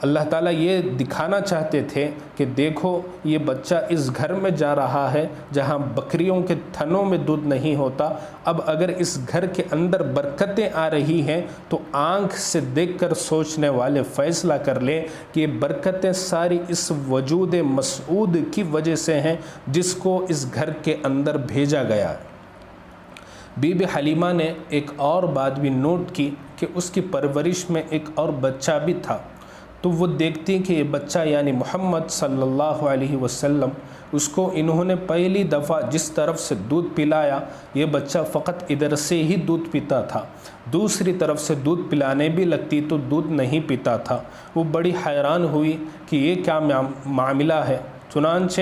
اللہ تعالیٰ یہ دکھانا چاہتے تھے کہ دیکھو یہ بچہ اس گھر میں جا رہا ہے جہاں بکریوں کے تھنوں میں دودھ نہیں ہوتا۔ اب اگر اس گھر کے اندر برکتیں آ رہی ہیں تو آنکھ سے دیکھ کر سوچنے والے فیصلہ کر لیں کہ یہ برکتیں ساری اس وجود مسعود کی وجہ سے ہیں جس کو اس گھر کے اندر بھیجا گیا۔ بی بی حلیمہ نے ایک اور بات بھی نوٹ کی کہ اس کی پرورش میں ایک اور بچہ بھی تھا، تو وہ دیکھتی کہ یہ بچہ یعنی محمد صلی اللہ علیہ وسلم، اس کو انہوں نے پہلی دفعہ جس طرف سے دودھ پلایا یہ بچہ فقط ادھر سے ہی دودھ پیتا تھا، دوسری طرف سے دودھ پلانے بھی لگتی تو دودھ نہیں پیتا تھا۔ وہ بڑی حیران ہوئی کہ یہ کیا معاملہ ہے۔ چنانچہ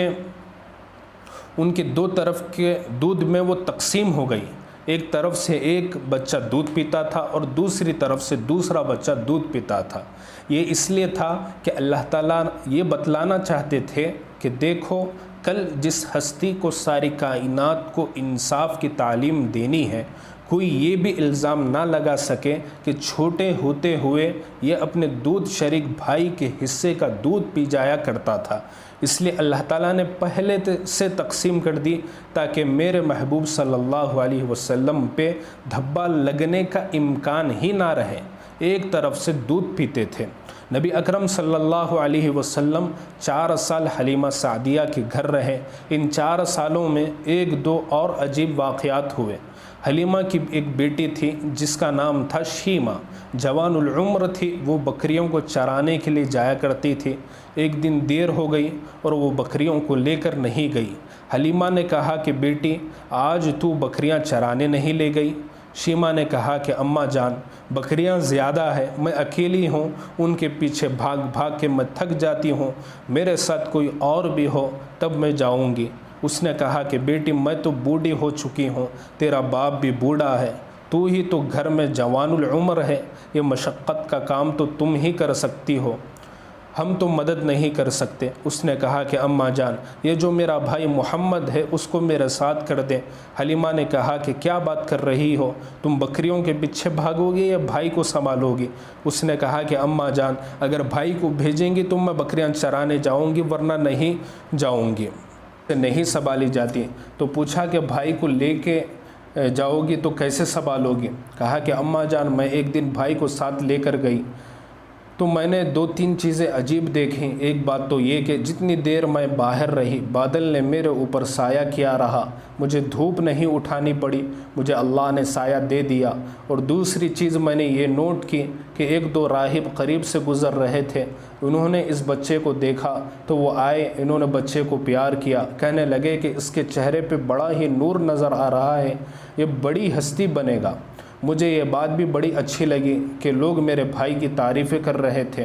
ان کے 2 طرف کے دودھ میں وہ تقسیم ہو گئی، ایک طرف سے ایک بچہ دودھ پیتا تھا اور دوسری طرف سے دوسرا بچہ دودھ پیتا تھا۔ یہ اس لیے تھا کہ اللہ تعالیٰ یہ بتلانا چاہتے تھے کہ دیکھو کل جس ہستی کو ساری کائنات کو انصاف کی تعلیم دینی ہے، کوئی یہ بھی الزام نہ لگا سکے کہ چھوٹے ہوتے ہوئے یہ اپنے دودھ شریک بھائی کے حصے کا دودھ پی جایا کرتا تھا۔ اس لیے اللہ تعالیٰ نے پہلے سے تقسیم کر دی تاکہ میرے محبوب صلی اللہ علیہ وسلم پہ دھبا لگنے کا امکان ہی نہ رہے۔ ایک طرف سے دودھ پیتے تھے۔ نبی اکرم صلی اللہ علیہ وسلم 4 سال حلیمہ سعدیہ کے گھر رہے۔ ان 4 سالوں میں 1-2 اور عجیب واقعات ہوئے۔ حلیمہ کی ایک بیٹی تھی جس کا نام تھا شیمہ، جوان العمر تھی، وہ بکریوں کو چرانے کے لیے جایا کرتی تھی۔ ایک دن دیر ہو گئی اور وہ بکریوں کو لے کر نہیں گئی۔ حلیمہ نے کہا کہ بیٹی آج تو بکریاں چرانے نہیں لے گئی؟ شیمہ نے کہا کہ اماں جان بکریاں زیادہ ہے، میں اکیلی ہوں، ان کے پیچھے بھاگ بھاگ کے میں تھک جاتی ہوں، میرے ساتھ کوئی اور بھی ہو تب میں جاؤں گی۔ اس نے کہا کہ بیٹی میں تو بوڑھی ہو چکی ہوں، تیرا باپ بھی بوڑھا ہے، تو ہی تو گھر میں جوان العمر ہے، یہ مشقت کا کام تو تم ہی کر سکتی ہو، ہم تو مدد نہیں کر سکتے۔ اس نے کہا کہ اماں جان یہ جو میرا بھائی محمد ہے اس کو میرے ساتھ کر دیں۔ حلیمہ نے کہا کہ کیا بات کر رہی ہو، تم بکریوں کے پیچھے بھاگو گی یا بھائی کو سنبھالو گی؟ اس نے کہا کہ اماں جان اگر بھائی کو بھیجیں گی تو میں بکریاں چرانے جاؤں گی، ورنہ نہیں جاؤں گی، نہیں سنبھالی جاتی۔ تو پوچھا کہ بھائی کو لے کے جاؤ گی تو کیسے سنبھالو گی؟ کہا کہ اماں جان میں ایک دن بھائی کو ساتھ لے کر گئی تو میں نے 2-3 چیزیں عجیب دیکھیں۔ ایک بات تو یہ کہ جتنی دیر میں باہر رہی بادل نے میرے اوپر سایہ کیا رہا، مجھے دھوپ نہیں اٹھانی پڑی، مجھے اللہ نے سایہ دے دیا۔ اور دوسری چیز میں نے یہ نوٹ کی کہ 1-2 راہب قریب سے گزر رہے تھے، انہوں نے اس بچے کو دیکھا تو وہ آئے، انہوں نے بچے کو پیار کیا، کہنے لگے کہ اس کے چہرے پہ بڑا ہی نور نظر آ رہا ہے، یہ بڑی ہستی بنے گا۔ مجھے یہ بات بھی بڑی اچھی لگی کہ لوگ میرے بھائی کی تعریفیں کر رہے تھے۔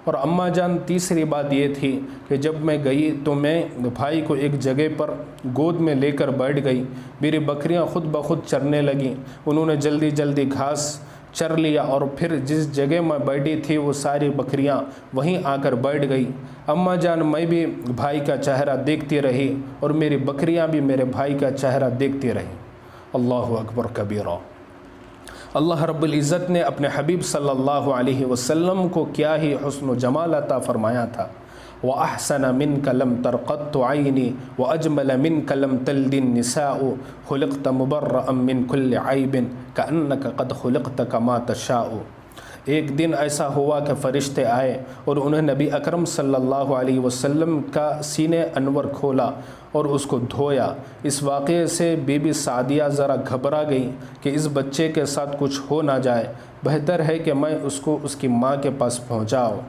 اور اماں جان تیسری بات یہ تھی کہ جب میں گئی تو میں بھائی کو ایک جگہ پر گود میں لے کر بیٹھ گئی، میری بکریاں خود بخود چرنے لگیں، انہوں نے جلدی جلدی گھاس چر لیا اور پھر جس جگہ میں بیٹھی تھی وہ ساری بکریاں وہیں آ کر بیٹھ گئی۔ اماں جان میں بھی بھائی کا چہرہ دیکھتی رہی اور میری بکریاں بھی میرے بھائی کا چہرہ دیکھتی رہی۔ اللہ اکبر کبیرہ۔ اللہ رب العزت نے اپنے حبیب صلی اللہ علیہ وسلم کو کیا ہی حسن و جمال عطا فرمایا تھا۔ وَأَحْسَنَ مِنْكَ لَمْ تَرْقَطُ عَيْنِي وَأَجْمَلَ مِنْكَ لَمْ تَلْدِ النِّسَاءُ خُلِقْتَ مُبَرَّأً مِنْ كُلِّ عَيْبٍ كَأَنَّكَ قَدْ خُلِقْتَ كَمَا تَشَاءُ۔ ایک دن ایسا ہوا کہ فرشتے آئے اور انہیں نبی اکرم صلی اللہ علیہ وسلم کا سینہ انور کھولا اور اس کو دھویا۔ اس واقعے سے بی بی سعدیہ ذرا گھبرا گئی کہ اس بچے کے ساتھ کچھ ہو نہ جائے، بہتر ہے کہ میں اس کو اس کی ماں کے پاس پہنچاؤں۔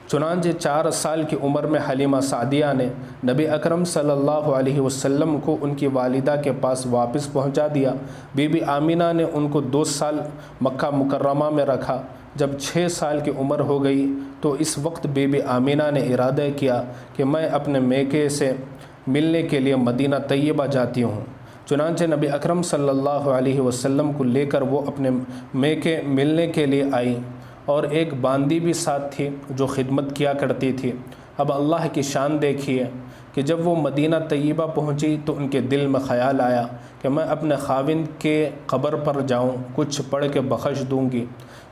چنانچہ 4 سال کی عمر میں حلیمہ سعدیہ نے نبی اکرم صلی اللہ علیہ وسلم کو ان کی والدہ کے پاس واپس پہنچا دیا۔ بی بی آمینہ نے ان کو 2 سال مکہ مکرمہ میں رکھا۔ جب 6 سال کی عمر ہو گئی تو اس وقت بی بی آمینہ نے ارادہ کیا کہ میں اپنے میکے سے ملنے کے لیے مدینہ طیبہ جاتی ہوں۔ چنانچہ نبی اکرم صلی اللہ علیہ وسلم کو لے کر وہ اپنے میکے ملنے کے لیے آئی اور ایک باندی بھی ساتھ تھی جو خدمت کیا کرتی تھی۔ اب اللہ کی شان دیکھیے کہ جب وہ مدینہ طیبہ پہنچی تو ان کے دل میں خیال آیا کہ میں اپنے خاوند کے قبر پر جاؤں، کچھ پڑھ کے بخش دوں گی۔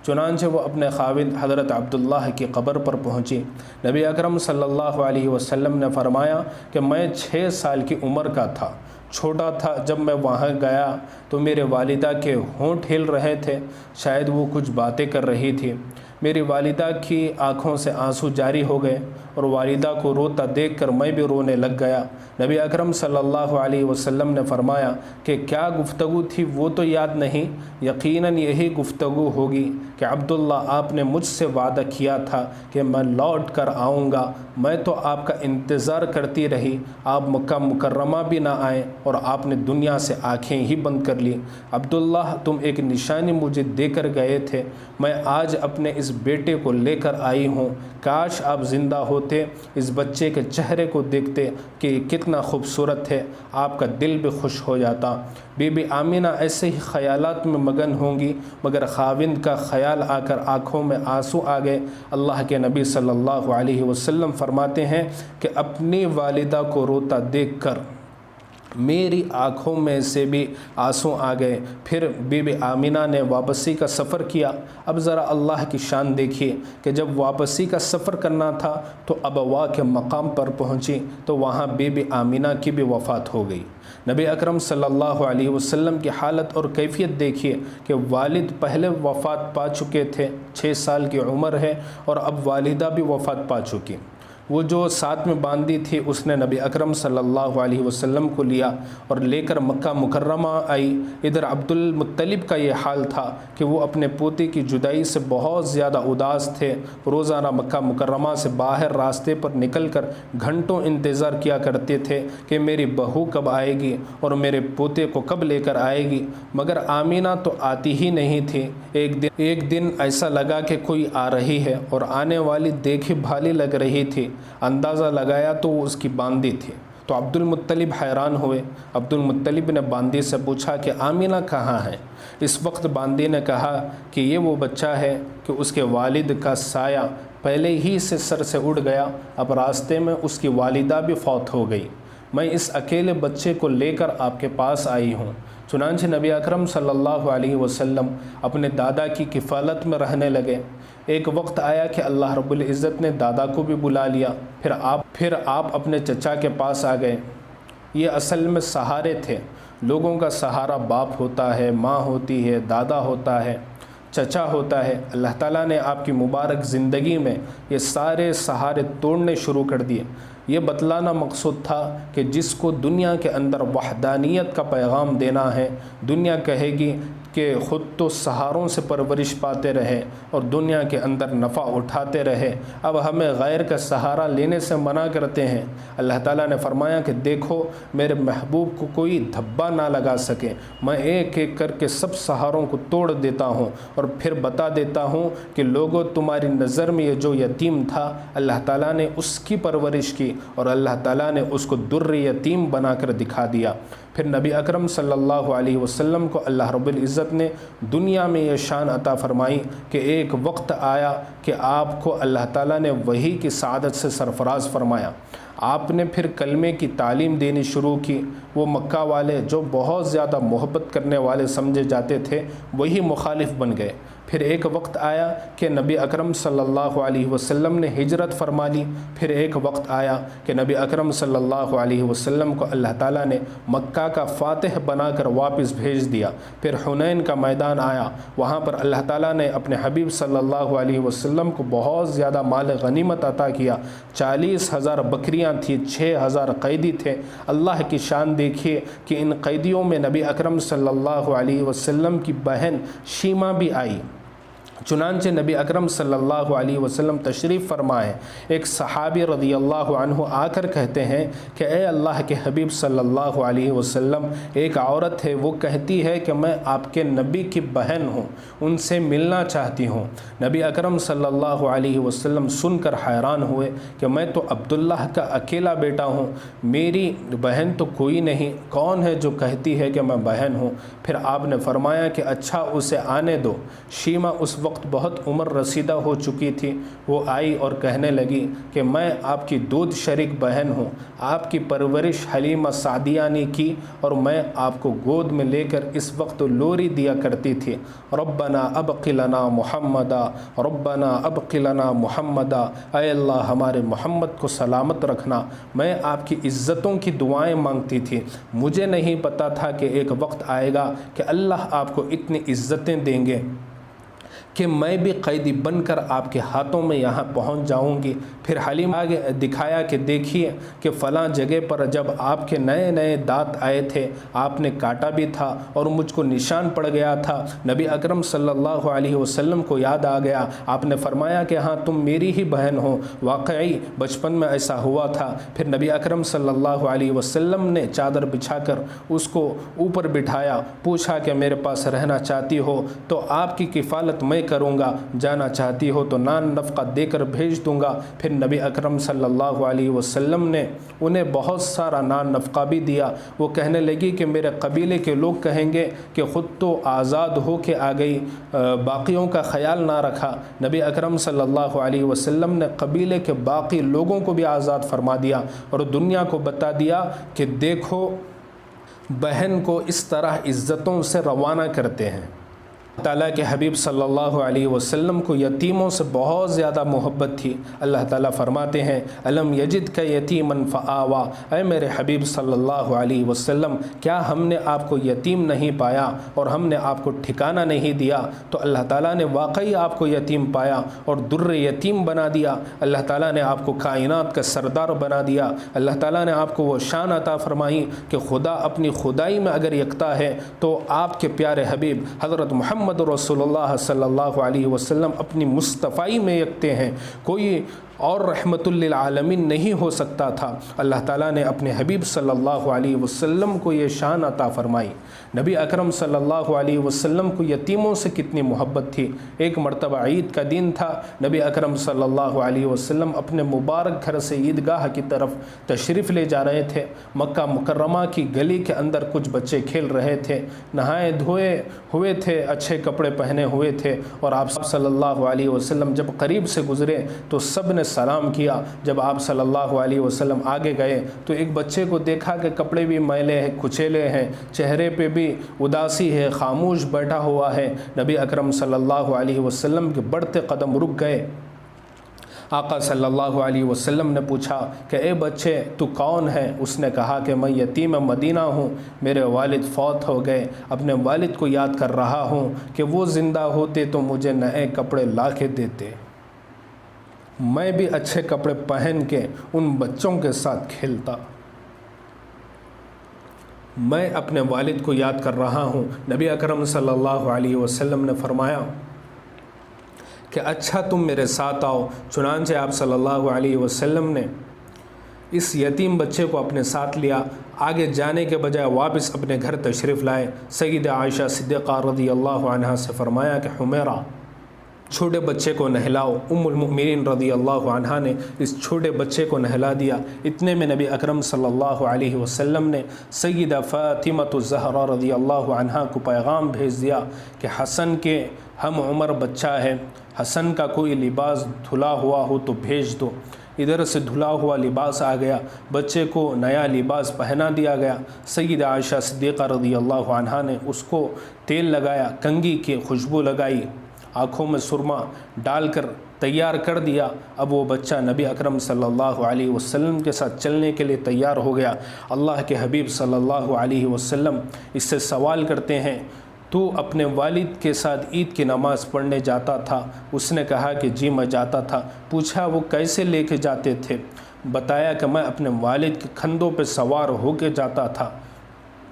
چنانچہ وہ اپنے خاوند حضرت عبداللہ کی قبر پر پہنچی۔ نبی اکرم صلی اللہ علیہ وسلم نے فرمایا کہ میں 6 سال کی عمر کا تھا، چھوٹا تھا جب میں وہاں گیا تو میرے والدہ کے ہونٹ ہل رہے تھے، شاید وہ کچھ باتیں کر رہی تھی۔ میری والدہ کی آنکھوں سے آنسو جاری ہو گئے اور والدہ کو روتا دیکھ کر میں بھی رونے لگ گیا۔ نبی اکرم صلی اللہ علیہ وسلم نے فرمایا کہ کیا گفتگو تھی وہ تو یاد نہیں، یقیناً یہی گفتگو ہوگی کہ عبداللہ آپ نے مجھ سے وعدہ کیا تھا کہ میں لوٹ کر آؤں گا، میں تو آپ کا انتظار کرتی رہی، آپ مکہ مکرمہ بھی نہ آئے اور آپ نے دنیا سے آنکھیں ہی بند کر لی۔ عبداللہ تم ایک نشانی مجھے دے کر گئے تھے، میں آج اپنے اس بیٹے کو لے کر آئی ہوں، کاش آپ زندہ ہوتے، اس بچے کے چہرے کو دیکھتے کہ یہ کتنا خوبصورت ہے، آپ کا دل بھی خوش ہو جاتا۔ بی بی آمینہ ایسے ہی خیالات میں مگن ہوں گی مگر خاوند کا خیال آ کر آنکھوں میں آنسو آ گئے۔ اللہ کے نبی صلی اللہ علیہ وسلم فرماتے ہیں کہ اپنی والدہ کو روتا دیکھ کر میری آنکھوں میں سے بھی آنسو آ گئے۔ پھر بی بی آمینہ نے واپسی کا سفر کیا۔ اب ذرا اللہ کی شان دیکھیے کہ جب واپسی کا سفر کرنا تھا تو ابوا کے مقام پر پہنچی تو وہاں بی بی آمینہ کی بھی وفات ہو گئی۔ نبی اکرم صلی اللہ علیہ وسلم کی حالت اور کیفیت دیکھیے کہ والد پہلے وفات پا چکے تھے، 6 سال کی عمر ہے اور اب والدہ بھی وفات پا چکی۔ وہ جو ساتھ میں باندھی تھی اس نے نبی اکرم صلی اللہ علیہ وسلم کو لیا اور لے کر مکہ مکرمہ آئی۔ ادھر عبد المطلب کا یہ حال تھا کہ وہ اپنے پوتے کی جدائی سے بہت زیادہ اداس تھے۔ روزانہ مکہ مکرمہ سے باہر راستے پر نکل کر گھنٹوں انتظار کیا کرتے تھے کہ میری بہو کب آئے گی اور میرے پوتے کو کب لے کر آئے گی، مگر آمینہ تو آتی ہی نہیں تھی۔ ایک دن ایسا لگا کہ کوئی آ رہی ہے اور آنے والی دیکھی بھالی لگ رہی تھی۔ اندازہ لگایا تو وہ اس کی باندی تھی، تو عبد المطلب حیران ہوئے۔ عبد المطلب نے باندی سے پوچھا کہ آمینہ کہاں ہے؟ اس وقت باندی نے کہا کہ یہ وہ بچہ ہے کہ اس کے والد کا سایہ پہلے ہی سے سر سے اڑ گیا، اب راستے میں اس کی والدہ بھی فوت ہو گئی، میں اس اکیلے بچے کو لے کر آپ کے پاس آئی ہوں۔ چنانچہ نبی اکرم صلی اللہ علیہ وسلم اپنے دادا کی کفالت میں رہنے لگے۔ ایک وقت آیا کہ اللہ رب العزت نے دادا کو بھی بلا لیا، پھر آپ اپنے چچا کے پاس آ گئے۔ یہ اصل میں سہارے تھے۔ لوگوں کا سہارا باپ ہوتا ہے، ماں ہوتی ہے، دادا ہوتا ہے، چچا ہوتا ہے۔ اللہ تعالیٰ نے آپ کی مبارک زندگی میں یہ سارے سہارے توڑنے شروع کر دیے۔ یہ بتلانا مقصود تھا کہ جس کو دنیا کے اندر وحدانیت کا پیغام دینا ہے، دنیا کہے گی کہ خود تو سہاروں سے پرورش پاتے رہے اور دنیا کے اندر نفع اٹھاتے رہے، اب ہمیں غیر کا سہارا لینے سے منع کرتے ہیں۔ اللہ تعالیٰ نے فرمایا کہ دیکھو میرے محبوب کو کوئی دھبا نہ لگا سکے، میں ایک ایک کر کے سب سہاروں کو توڑ دیتا ہوں اور پھر بتا دیتا ہوں کہ لوگوں تمہاری نظر میں یہ جو یتیم تھا اللہ تعالیٰ نے اس کی پرورش کی اور اللہ تعالیٰ نے اس کو در یتیم بنا کر دکھا دیا۔ پھر نبی اکرم صلی اللہ علیہ وسلم کو اللہ رب العزت نے دنیا میں یہ شان عطا فرمائی کہ ایک وقت آیا کہ آپ کو اللہ تعالیٰ نے وحی کی سعادت سے سرفراز فرمایا۔ آپ نے پھر کلمے کی تعلیم دینی شروع کی۔ وہ مکہ والے جو بہت زیادہ محبت کرنے والے سمجھے جاتے تھے وہی مخالف بن گئے۔ پھر ایک وقت آیا کہ نبی اکرم صلی اللہ علیہ وسلم نے ہجرت فرما لی۔ پھر ایک وقت آیا کہ نبی اکرم صلی اللہ علیہ وسلم کو اللہ تعالیٰ نے مکہ کا فاتح بنا کر واپس بھیج دیا۔ پھر حنین کا میدان آیا، وہاں پر اللہ تعالیٰ نے اپنے حبیب صلی اللہ علیہ وسلم کو بہت زیادہ مال غنیمت عطا کیا۔ 40,000 بکریاں تھیں، 6,000 قیدی تھے۔ اللہ کی شان دیکھیے کہ ان قیدیوں میں نبی اکرم صلی اللہ علیہ وسلم کی بہن شیمہ بھی آئی۔ چنانچہ نبی اکرم صلی اللہ علیہ وسلم تشریف فرمائے۔ ایک صحابی رضی اللہ عنہ آ کر کہتے ہیں کہ اے اللہ کے حبیب صلی اللہ علیہ وسلم، ایک عورت ہے وہ کہتی ہے کہ میں آپ کے نبی کی بہن ہوں، ان سے ملنا چاہتی ہوں۔ نبی اکرم صلی اللہ علیہ وسلم سن کر حیران ہوئے کہ میں تو عبداللہ کا اکیلا بیٹا ہوں، میری بہن تو کوئی نہیں، کون ہے جو کہتی ہے کہ میں بہن ہوں؟ پھر آپ نے فرمایا کہ اچھا اسے آنے دو۔ شیمہ اس وقت بہت عمر رسیدہ ہو چکی تھی۔ وہ آئی اور کہنے لگی کہ میں آپ کی دودھ شریک بہن ہوں، آپ کی پرورش حلیمہ سعدیہ نے کی اور میں آپ کو گود میں لے کر اس وقت لوری دیا کرتی تھی۔ ربنا ابق لنا محمدا، ربنا ابق لنا محمدا، اے اللہ ہمارے محمد کو سلامت رکھنا۔ میں آپ کی عزتوں کی دعائیں مانگتی تھی، مجھے نہیں پتا تھا کہ ایک وقت آئے گا کہ اللہ آپ کو اتنی عزتیں دیں گے کہ میں بھی قیدی بن کر آپ کے ہاتھوں میں یہاں پہنچ جاؤں گی۔ پھر حلیم آگے دکھایا کہ دیکھیے کہ فلاں جگہ پر جب آپ کے نئے نئے دانت آئے تھے آپ نے کاٹا بھی تھا اور مجھ کو نشان پڑ گیا تھا۔ نبی اکرم صلی اللہ علیہ وسلم کو یاد آ گیا، آپ نے فرمایا کہ ہاں تم میری ہی بہن ہو، واقعی بچپن میں ایسا ہوا تھا۔ پھر نبی اکرم صلی اللہ علیہ وسلم نے چادر بچھا کر اس کو اوپر بٹھایا، پوچھا کہ میرے پاس رہنا چاہتی ہو تو آپ کی کفالت میں کروں گا، جانا چاہتی ہو تو نان نفقہ دے کر بھیج دوں گا۔ پھر نبی اکرم صلی اللہ علیہ وسلم نے انہیں بہت سارا نان نفقہ بھی دیا۔ وہ کہنے لگی کہ میرے قبیلے کے لوگ کہیں گے کہ خود تو آزاد ہو کے آ گئی، باقیوں کا خیال نہ رکھا۔ نبی اکرم صلی اللہ علیہ وسلم نے قبیلے کے باقی لوگوں کو بھی آزاد فرما دیا اور دنیا کو بتا دیا کہ دیکھو بہن کو اس طرح عزتوں سے روانہ کرتے ہیں۔ تعالیٰ کے حبیب صلی اللہ علیہ وسلم کو یتیموں سے بہت زیادہ محبت تھی۔ اللہ تعالیٰ فرماتے ہیں الم یجد کا یتیمن فآوا، اے میرے حبیب صلی اللہ علیہ وسلم کیا ہم نے آپ کو یتیم نہیں پایا اور ہم نے آپ کو ٹھکانہ نہیں دیا؟ تو اللہ تعالیٰ نے واقعی آپ کو یتیم پایا اور در یتیم بنا دیا۔ اللہ تعالیٰ نے آپ کو کائنات کا سردار بنا دیا۔ اللہ تعالیٰ نے آپ کو وہ شان عطا فرمائی کہ خدا اپنی خدائی میں اگر یکتا ہے تو آپ کے پیارے حبیب حضرت محمد رسول اللہ صلی اللہ علیہ وسلم اپنی مصطفائی میں یکتے ہیں، کوئی اور رحمت للعالمین نہیں ہو سکتا تھا۔ اللہ تعالیٰ نے اپنے حبیب صلی اللہ علیہ وسلم کو یہ شان عطا فرمائی۔ نبی اکرم صلی اللہ علیہ وسلم کو یتیموں سے کتنی محبت تھی۔ ایک مرتبہ عید کا دن تھا، نبی اکرم صلی اللہ علیہ وسلم اپنے مبارک گھر سے عیدگاہ کی طرف تشریف لے جا رہے تھے۔ مکہ مکرمہ کی گلی کے اندر کچھ بچے کھیل رہے تھے، نہائے دھوئے ہوئے تھے، اچھے کپڑے پہنے ہوئے تھے، اور آپ صلی اللہ علیہ وسلم جب قریب سے گزرے تو سب نے سلام کیا۔ جب آپ صلی اللہ علیہ وسلم آگے گئے تو ایک بچے کو دیکھا کہ کپڑے بھی میلے ہیں، کچیلے ہیں، چہرے پہ بھی اداسی ہے، خاموش بیٹھا ہوا ہے۔ نبی اکرم صلی اللہ علیہ وسلم کے بڑھتے قدم رک گئے۔ آقا صلی اللہ علیہ وسلم نے پوچھا کہ اے بچے تو کون ہے؟ اس نے کہا کہ میں یتیم مدینہ ہوں، میرے والد فوت ہو گئے، اپنے والد کو یاد کر رہا ہوں کہ وہ زندہ ہوتے تو مجھے نئے کپڑے لا کے دیتے، میں بھی اچھے کپڑے پہن کے ان بچوں کے ساتھ کھیلتا۔ میں اپنے والد کو یاد کر رہا ہوں۔ نبی اکرم صلی اللہ علیہ وسلم نے فرمایا کہ اچھا تم میرے ساتھ آؤ۔ چنانچہ آپ صلی اللہ علیہ وسلم نے اس یتیم بچے کو اپنے ساتھ لیا۔ آگے جانے کے بجائے واپس اپنے گھر تشریف لائے۔ سیدہ عائشہ صدیقہ رضی اللہ عنہا سے فرمایا کہ حمیرہ چھوٹے بچے کو نہلاؤ۔ ام المؤمنین رضی اللہ عنہا نے اس چھوٹے بچے کو نہلا دیا۔ اتنے میں نبی اکرم صلی اللہ علیہ وسلم نے سیدہ فاطمہ الزہرا رضی اللہ عنہا کو پیغام بھیج دیا کہ حسن کے ہم عمر بچہ ہے، حسن کا کوئی لباس دھلا ہوا ہو تو بھیج دو۔ ادھر سے دھلا ہوا لباس آ گیا، بچے کو نیا لباس پہنا دیا گیا۔ سیدہ عائشہ صدیقہ رضی اللہ عنہا نے اس کو تیل لگایا، کنگھی کی خوشبو لگائی، آنکھوں میں سرما ڈال کر تیار کر دیا۔ اب وہ بچہ نبی اکرم صلی اللہ علیہ وسلم کے ساتھ چلنے کے لیے تیار ہو گیا۔ اللہ کے حبیب صلی اللہ علیہ وسلم اس سے سوال کرتے ہیں تو اپنے والد کے ساتھ عید کی نماز پڑھنے جاتا تھا؟ اس نے کہا کہ جی میں جاتا تھا۔ پوچھا وہ کیسے لے کے جاتے تھے؟ بتایا کہ میں اپنے والد کے کندھوں پہ سوار ہو کے جاتا تھا۔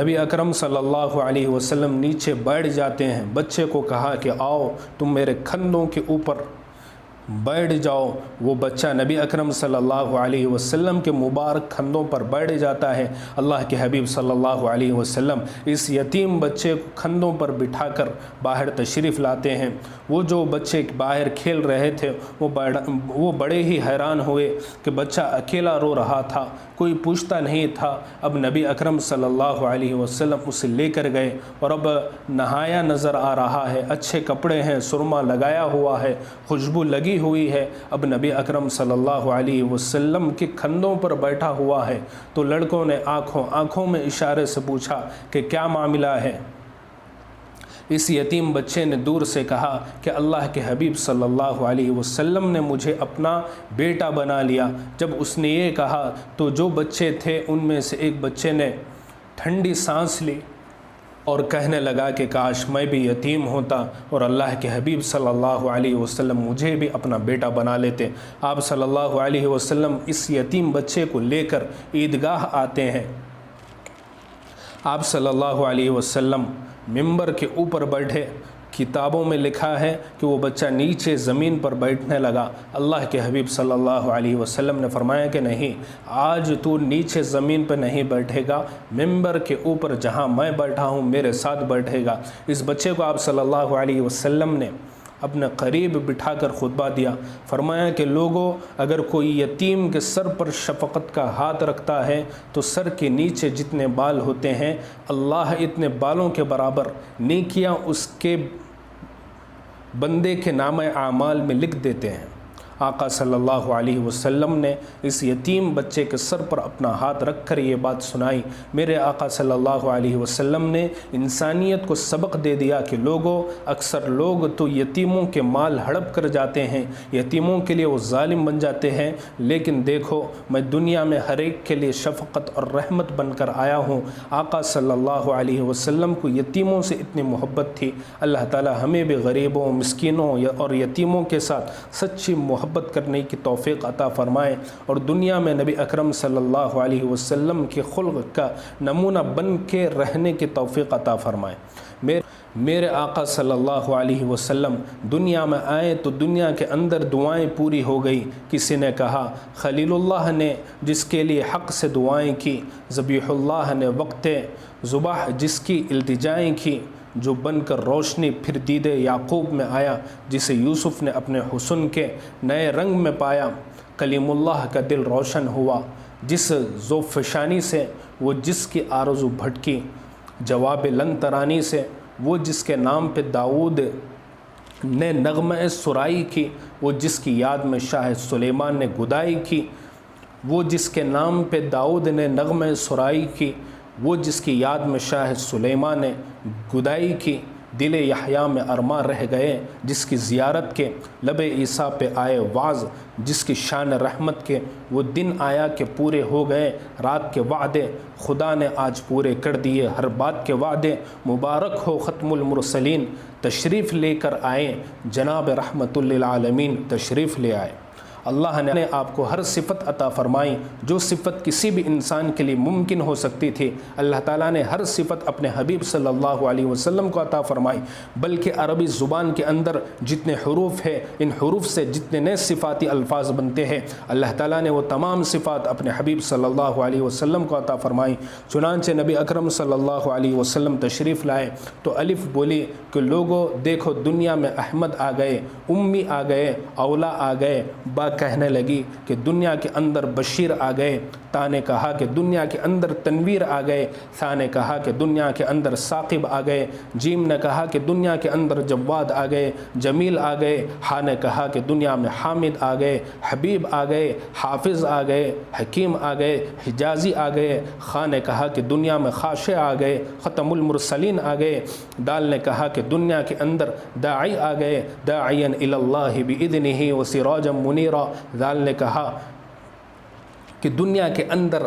نبی اکرم صلی اللہ علیہ وسلم نیچے بیٹھ جاتے ہیں۔ بچے کو کہا کہ آؤ تم میرے کندھوں کے اوپر بیٹھ جاؤ۔ وہ بچہ نبی اکرم صلی اللہ علیہ وسلم کے مبارک کندھوں پر بیٹھ جاتا ہے۔ اللہ کے حبیب صلی اللہ علیہ وسلم اس یتیم بچے کو کندھوں پر بٹھا کر باہر تشریف لاتے ہیں۔ وہ جو بچے باہر کھیل رہے تھے وہ بڑے ہی حیران ہوئے کہ بچہ اکیلا رو رہا تھا، کوئی پوچھتا نہیں تھا۔ اب نبی اکرم صلی اللہ علیہ وسلم اسے لے کر گئے اور اب نہایا نظر آ رہا ہے، اچھے کپڑے ہیں، سرما لگایا ہوا ہے، خوشبو لگی ہوئی ہے۔ اب نبی اکرم صلی اللہ علیہ وسلم کے کندھوں پر بیٹھا ہوا ہے تو لڑکوں نے آنکھوں میں اشارے سے پوچھا کہ کیا معاملہ ہے؟ اس یتیم بچے نے دور سے کہا کہ اللہ کے حبیب صلی اللہ علیہ وسلم نے مجھے اپنا بیٹا بنا لیا۔ جب اس نے یہ کہا تو جو بچے تھے ان میں سے ایک بچے نے ٹھنڈی سانس لی اور کہنے لگا کہ کاش میں بھی یتیم ہوتا اور اللہ کے حبیب صلی اللہ علیہ وسلم مجھے بھی اپنا بیٹا بنا لیتے۔ آپ صلی اللہ علیہ وسلم اس یتیم بچے کو لے کر عیدگاہ آتے ہیں۔ آپ صلی اللہ علیہ وسلم ممبر کے اوپر بیٹھے۔ کتابوں میں لکھا ہے کہ وہ بچہ نیچے زمین پر بیٹھنے لگا۔ اللہ کے حبیب صلی اللہ علیہ وسلم نے فرمایا کہ نہیں، آج تو نیچے زمین پہ نہیں بیٹھے گا، ممبر کے اوپر جہاں میں بیٹھا ہوں میرے ساتھ بیٹھے گا۔ اس بچے کو آپ صلی اللہ علیہ وسلم نے اپنے قریب بٹھا کر خطبہ دیا۔ فرمایا کہ لوگوں، اگر کوئی یتیم کے سر پر شفقت کا ہاتھ رکھتا ہے تو سر کے نیچے جتنے بال ہوتے ہیں اللہ اتنے بالوں کے برابر نیکیاں اس کے بندے کے نامہ اعمال میں لکھ دیتے ہیں۔ آقا صلی اللہ علیہ وسلم نے اس یتیم بچے کے سر پر اپنا ہاتھ رکھ کر یہ بات سنائی۔ میرے آقا صلی اللہ علیہ وسلم نے انسانیت کو سبق دے دیا کہ لوگوں، اکثر لوگ تو یتیموں کے مال ہڑپ کر جاتے ہیں، یتیموں کے لیے وہ ظالم بن جاتے ہیں، لیکن دیکھو میں دنیا میں ہر ایک کے لیے شفقت اور رحمت بن کر آیا ہوں۔ آقا صلی اللہ علیہ وسلم کو یتیموں سے اتنی محبت تھی۔ اللہ تعالی ہمیں بھی غریبوں، مسکینوں اور یتیموں کے ساتھ سچی محبت کرنے کی توفیق عطا فرمائے، اور دنیا میں نبی اکرم صلی اللہ علیہ وسلم کے خلق کا نمونہ بن کے رہنے کی توفیق عطا فرمائے۔ میرے آقا صلی اللہ علیہ وسلم دنیا میں آئے تو دنیا کے اندر دعائیں پوری ہو گئی۔ کسی نے کہا خلیل اللہ نے جس کے لیے حق سے دعائیں کی، ذبیح اللہ نے وقت ذبح جس کی التجائیں کی، جو بن کر روشنی پھر دید یعقوب میں آیا، جسے یوسف نے اپنے حسن کے نئے رنگ میں پایا، کلیم اللہ کا دل روشن ہوا، جس ذوفشانی سے وہ جس کی آرزو بھٹکی، جواب لن ترانی سے وہ جس کے نام پہ داؤد نے نغمہ سرائی کی، وہ جس کی یاد میں شاہ سلیمان نے گدائی کی، وہ جس کے نام پہ داؤد نے نغمہ سرائی کی، وہ جس کی یاد میں شاہ سلیمان نے گدائی کی، دل یحییٰ میں ارماں رہ گئے جس کی زیارت کے، لب عیسیٰ پہ آئے واز جس کی شان رحمت کے، وہ دن آیا کہ پورے ہو گئے رات کے وعدے، خدا نے آج پورے کر دیے ہر بات کے وعدے، مبارک ہو ختم المرسلین، تشریف لے کر آئے جناب رحمت للعالمین، تشریف لے آئے۔ اللہ نے آپ کو ہر صفت عطا فرمائی جو صفت کسی بھی انسان کے لیے ممکن ہو سکتی تھی، اللہ تعالیٰ نے ہر صفت اپنے حبیب صلی اللہ علیہ وسلم کو عطا فرمائی، بلکہ عربی زبان کے اندر جتنے حروف ہیں، ان حروف سے جتنے نئے صفاتی الفاظ بنتے ہیں، اللہ تعالیٰ نے وہ تمام صفات اپنے حبیب صلی اللہ علیہ وسلم کو عطا فرمائی۔ چنانچہ نبی اکرم صلی اللہ علیہ وسلم تشریف لائے تو الف بولی کہ لوگوں دیکھو دنیا میں احمد آ گئے، امی آ گئے، اولا آ گئے، با کہنے لگی کہ دنیا کے اندر بشیر آ گئے، تا نے کہا کہ دنیا کے اندر تنویر آ گئے، ثا نے کہا کہ دنیا کے اندر ثاقب آ گئے، جیم نے کہا کہ دنیا کے اندر جواد آ گئے، جمیل آ گئے، ہا نے کہا کہ دنیا میں حامد آ گئے، حبیب آ گئے، حافظ آ گئے، حکیم آ گئے، حجازی آ گئے، خا نے کہا کہ دنیا میں خاشع آ گئے، ختم المرسلین آ گئے، دال نے کہا کہ دنیا کے اندر داعی آ گئے، داعیا الی اللہ باذنہ وسراجا منیرا، دال نے کہا کہ دنیا کے اندر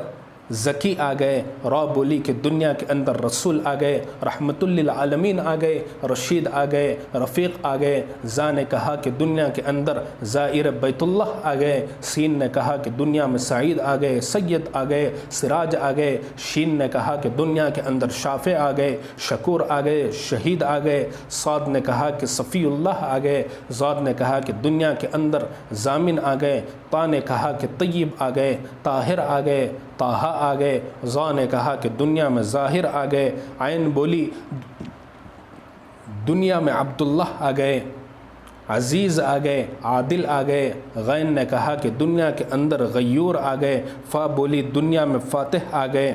ذکی آ گئے، را بولی کہ دنیا کے اندر رسول آ گئے، رحمت للعالمین آ گئے، رشید آ گئے، رفیق آ گئے، زا نے کہا کہ دنیا کے اندر زائر بیت اللہ آ گئے، سین نے کہا کہ دنیا میں سعید آ گئے، سید آ گئے، سراج آ گئے، شین نے کہا کہ دنیا کے اندر شافع آ گئے، شکور آ گئے، شہید آ گئے، صاد نے کہا کہ صفی اللہ آ گئے، زاد نے کہا کہ دنیا کے اندر ضامن آ گئے، تا نے کہا کہ طیب آ گئے، طاہر آ گئے، طٰہٰ آ گئے، ظا نے کہا کہ دنیا میں ظاہر آ گئے، عین بولی دنیا میں عبداللہ آ گئے، عزیز آ گئے، عادل آ گئے، غین نے کہا کہ دنیا کے اندر غیور آ گئے، فا بولی دنیا میں فاتح آ گئے،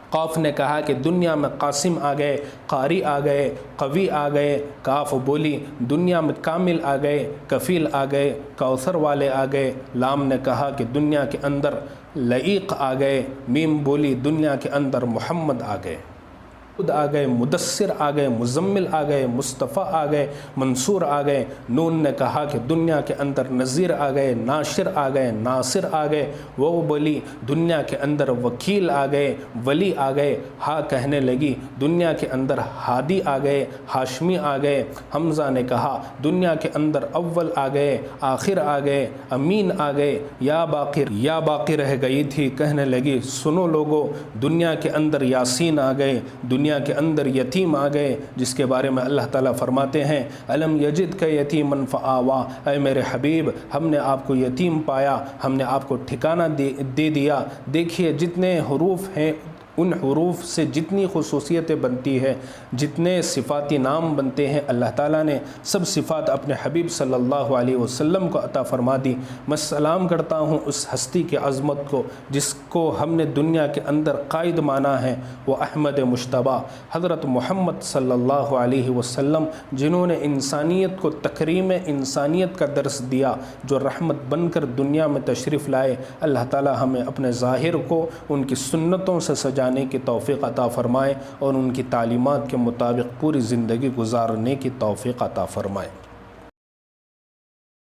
قاف نے کہا کہ دنیا میں قاسم آ گئے، قاری آ گئے، قوی آ گئے، کاف بولی دنیا میں کامل آ گئے، کفیل آ گئے، کوثر والے آ گئے، لام نے کہا کہ دنیا کے اندر لعیق آ گئے، میم بولی دنیا کے اندر محمد آ گئے، خود آ گئے، مدثر آ گئے، مزمل آ گئے، مصطفیٰ آ گئے، منصور آ گئے، نون نے کہا کہ دنیا کے اندر نذیر آ گئے، ناشر آ گئے، ناصر آ گئے، وہ بولی دنیا کے اندر وکیل آ گئے، ولی آ گئے، ہا کہنے لگی دنیا کے اندر ہادی آ گئے، ہاشمی آ گئے، حمزہ نے کہا دنیا کے اندر اول آ گئے، آخر آ گئے، امین آ گئے، یا باقی رہ گئی تھی، کہنے لگی سنو لوگو دنیا کے اندر یاسین آ گئے، دنیا کے اندر یتیم آ گئے، جس کے بارے میں اللہ تعالیٰ فرماتے ہیں الم یجد کا یتیما فآوا، اے میرے حبیب ہم نے آپ کو یتیم پایا، ہم نے آپ کو ٹھکانہ دے دیا۔ دیکھیے جتنے حروف ہیں ان حروف سے جتنی خصوصیتیں بنتی ہے، جتنے صفاتی نام بنتے ہیں، اللہ تعالیٰ نے سب صفات اپنے حبیب صلی اللہ علیہ وسلم کو عطا فرما دی۔ میں سلام کرتا ہوں اس ہستی کے عظمت کو جس کو ہم نے دنیا کے اندر قائد مانا ہے، وہ احمد مجتبیٰ حضرت محمد صلی اللہ علیہ وسلم، جنہوں نے انسانیت کو تکریم انسانیت کا درس دیا، جو رحمت بن کر دنیا میں تشریف لائے۔ اللہ تعالیٰ ہمیں اپنے ظاہر کو ان کی سنتوں سے سجانے کی توفیق عطا فرمائے اور ان کی تعلیمات کے مطابق پوری زندگی گزارنے کی توفیق عطا فرمائے۔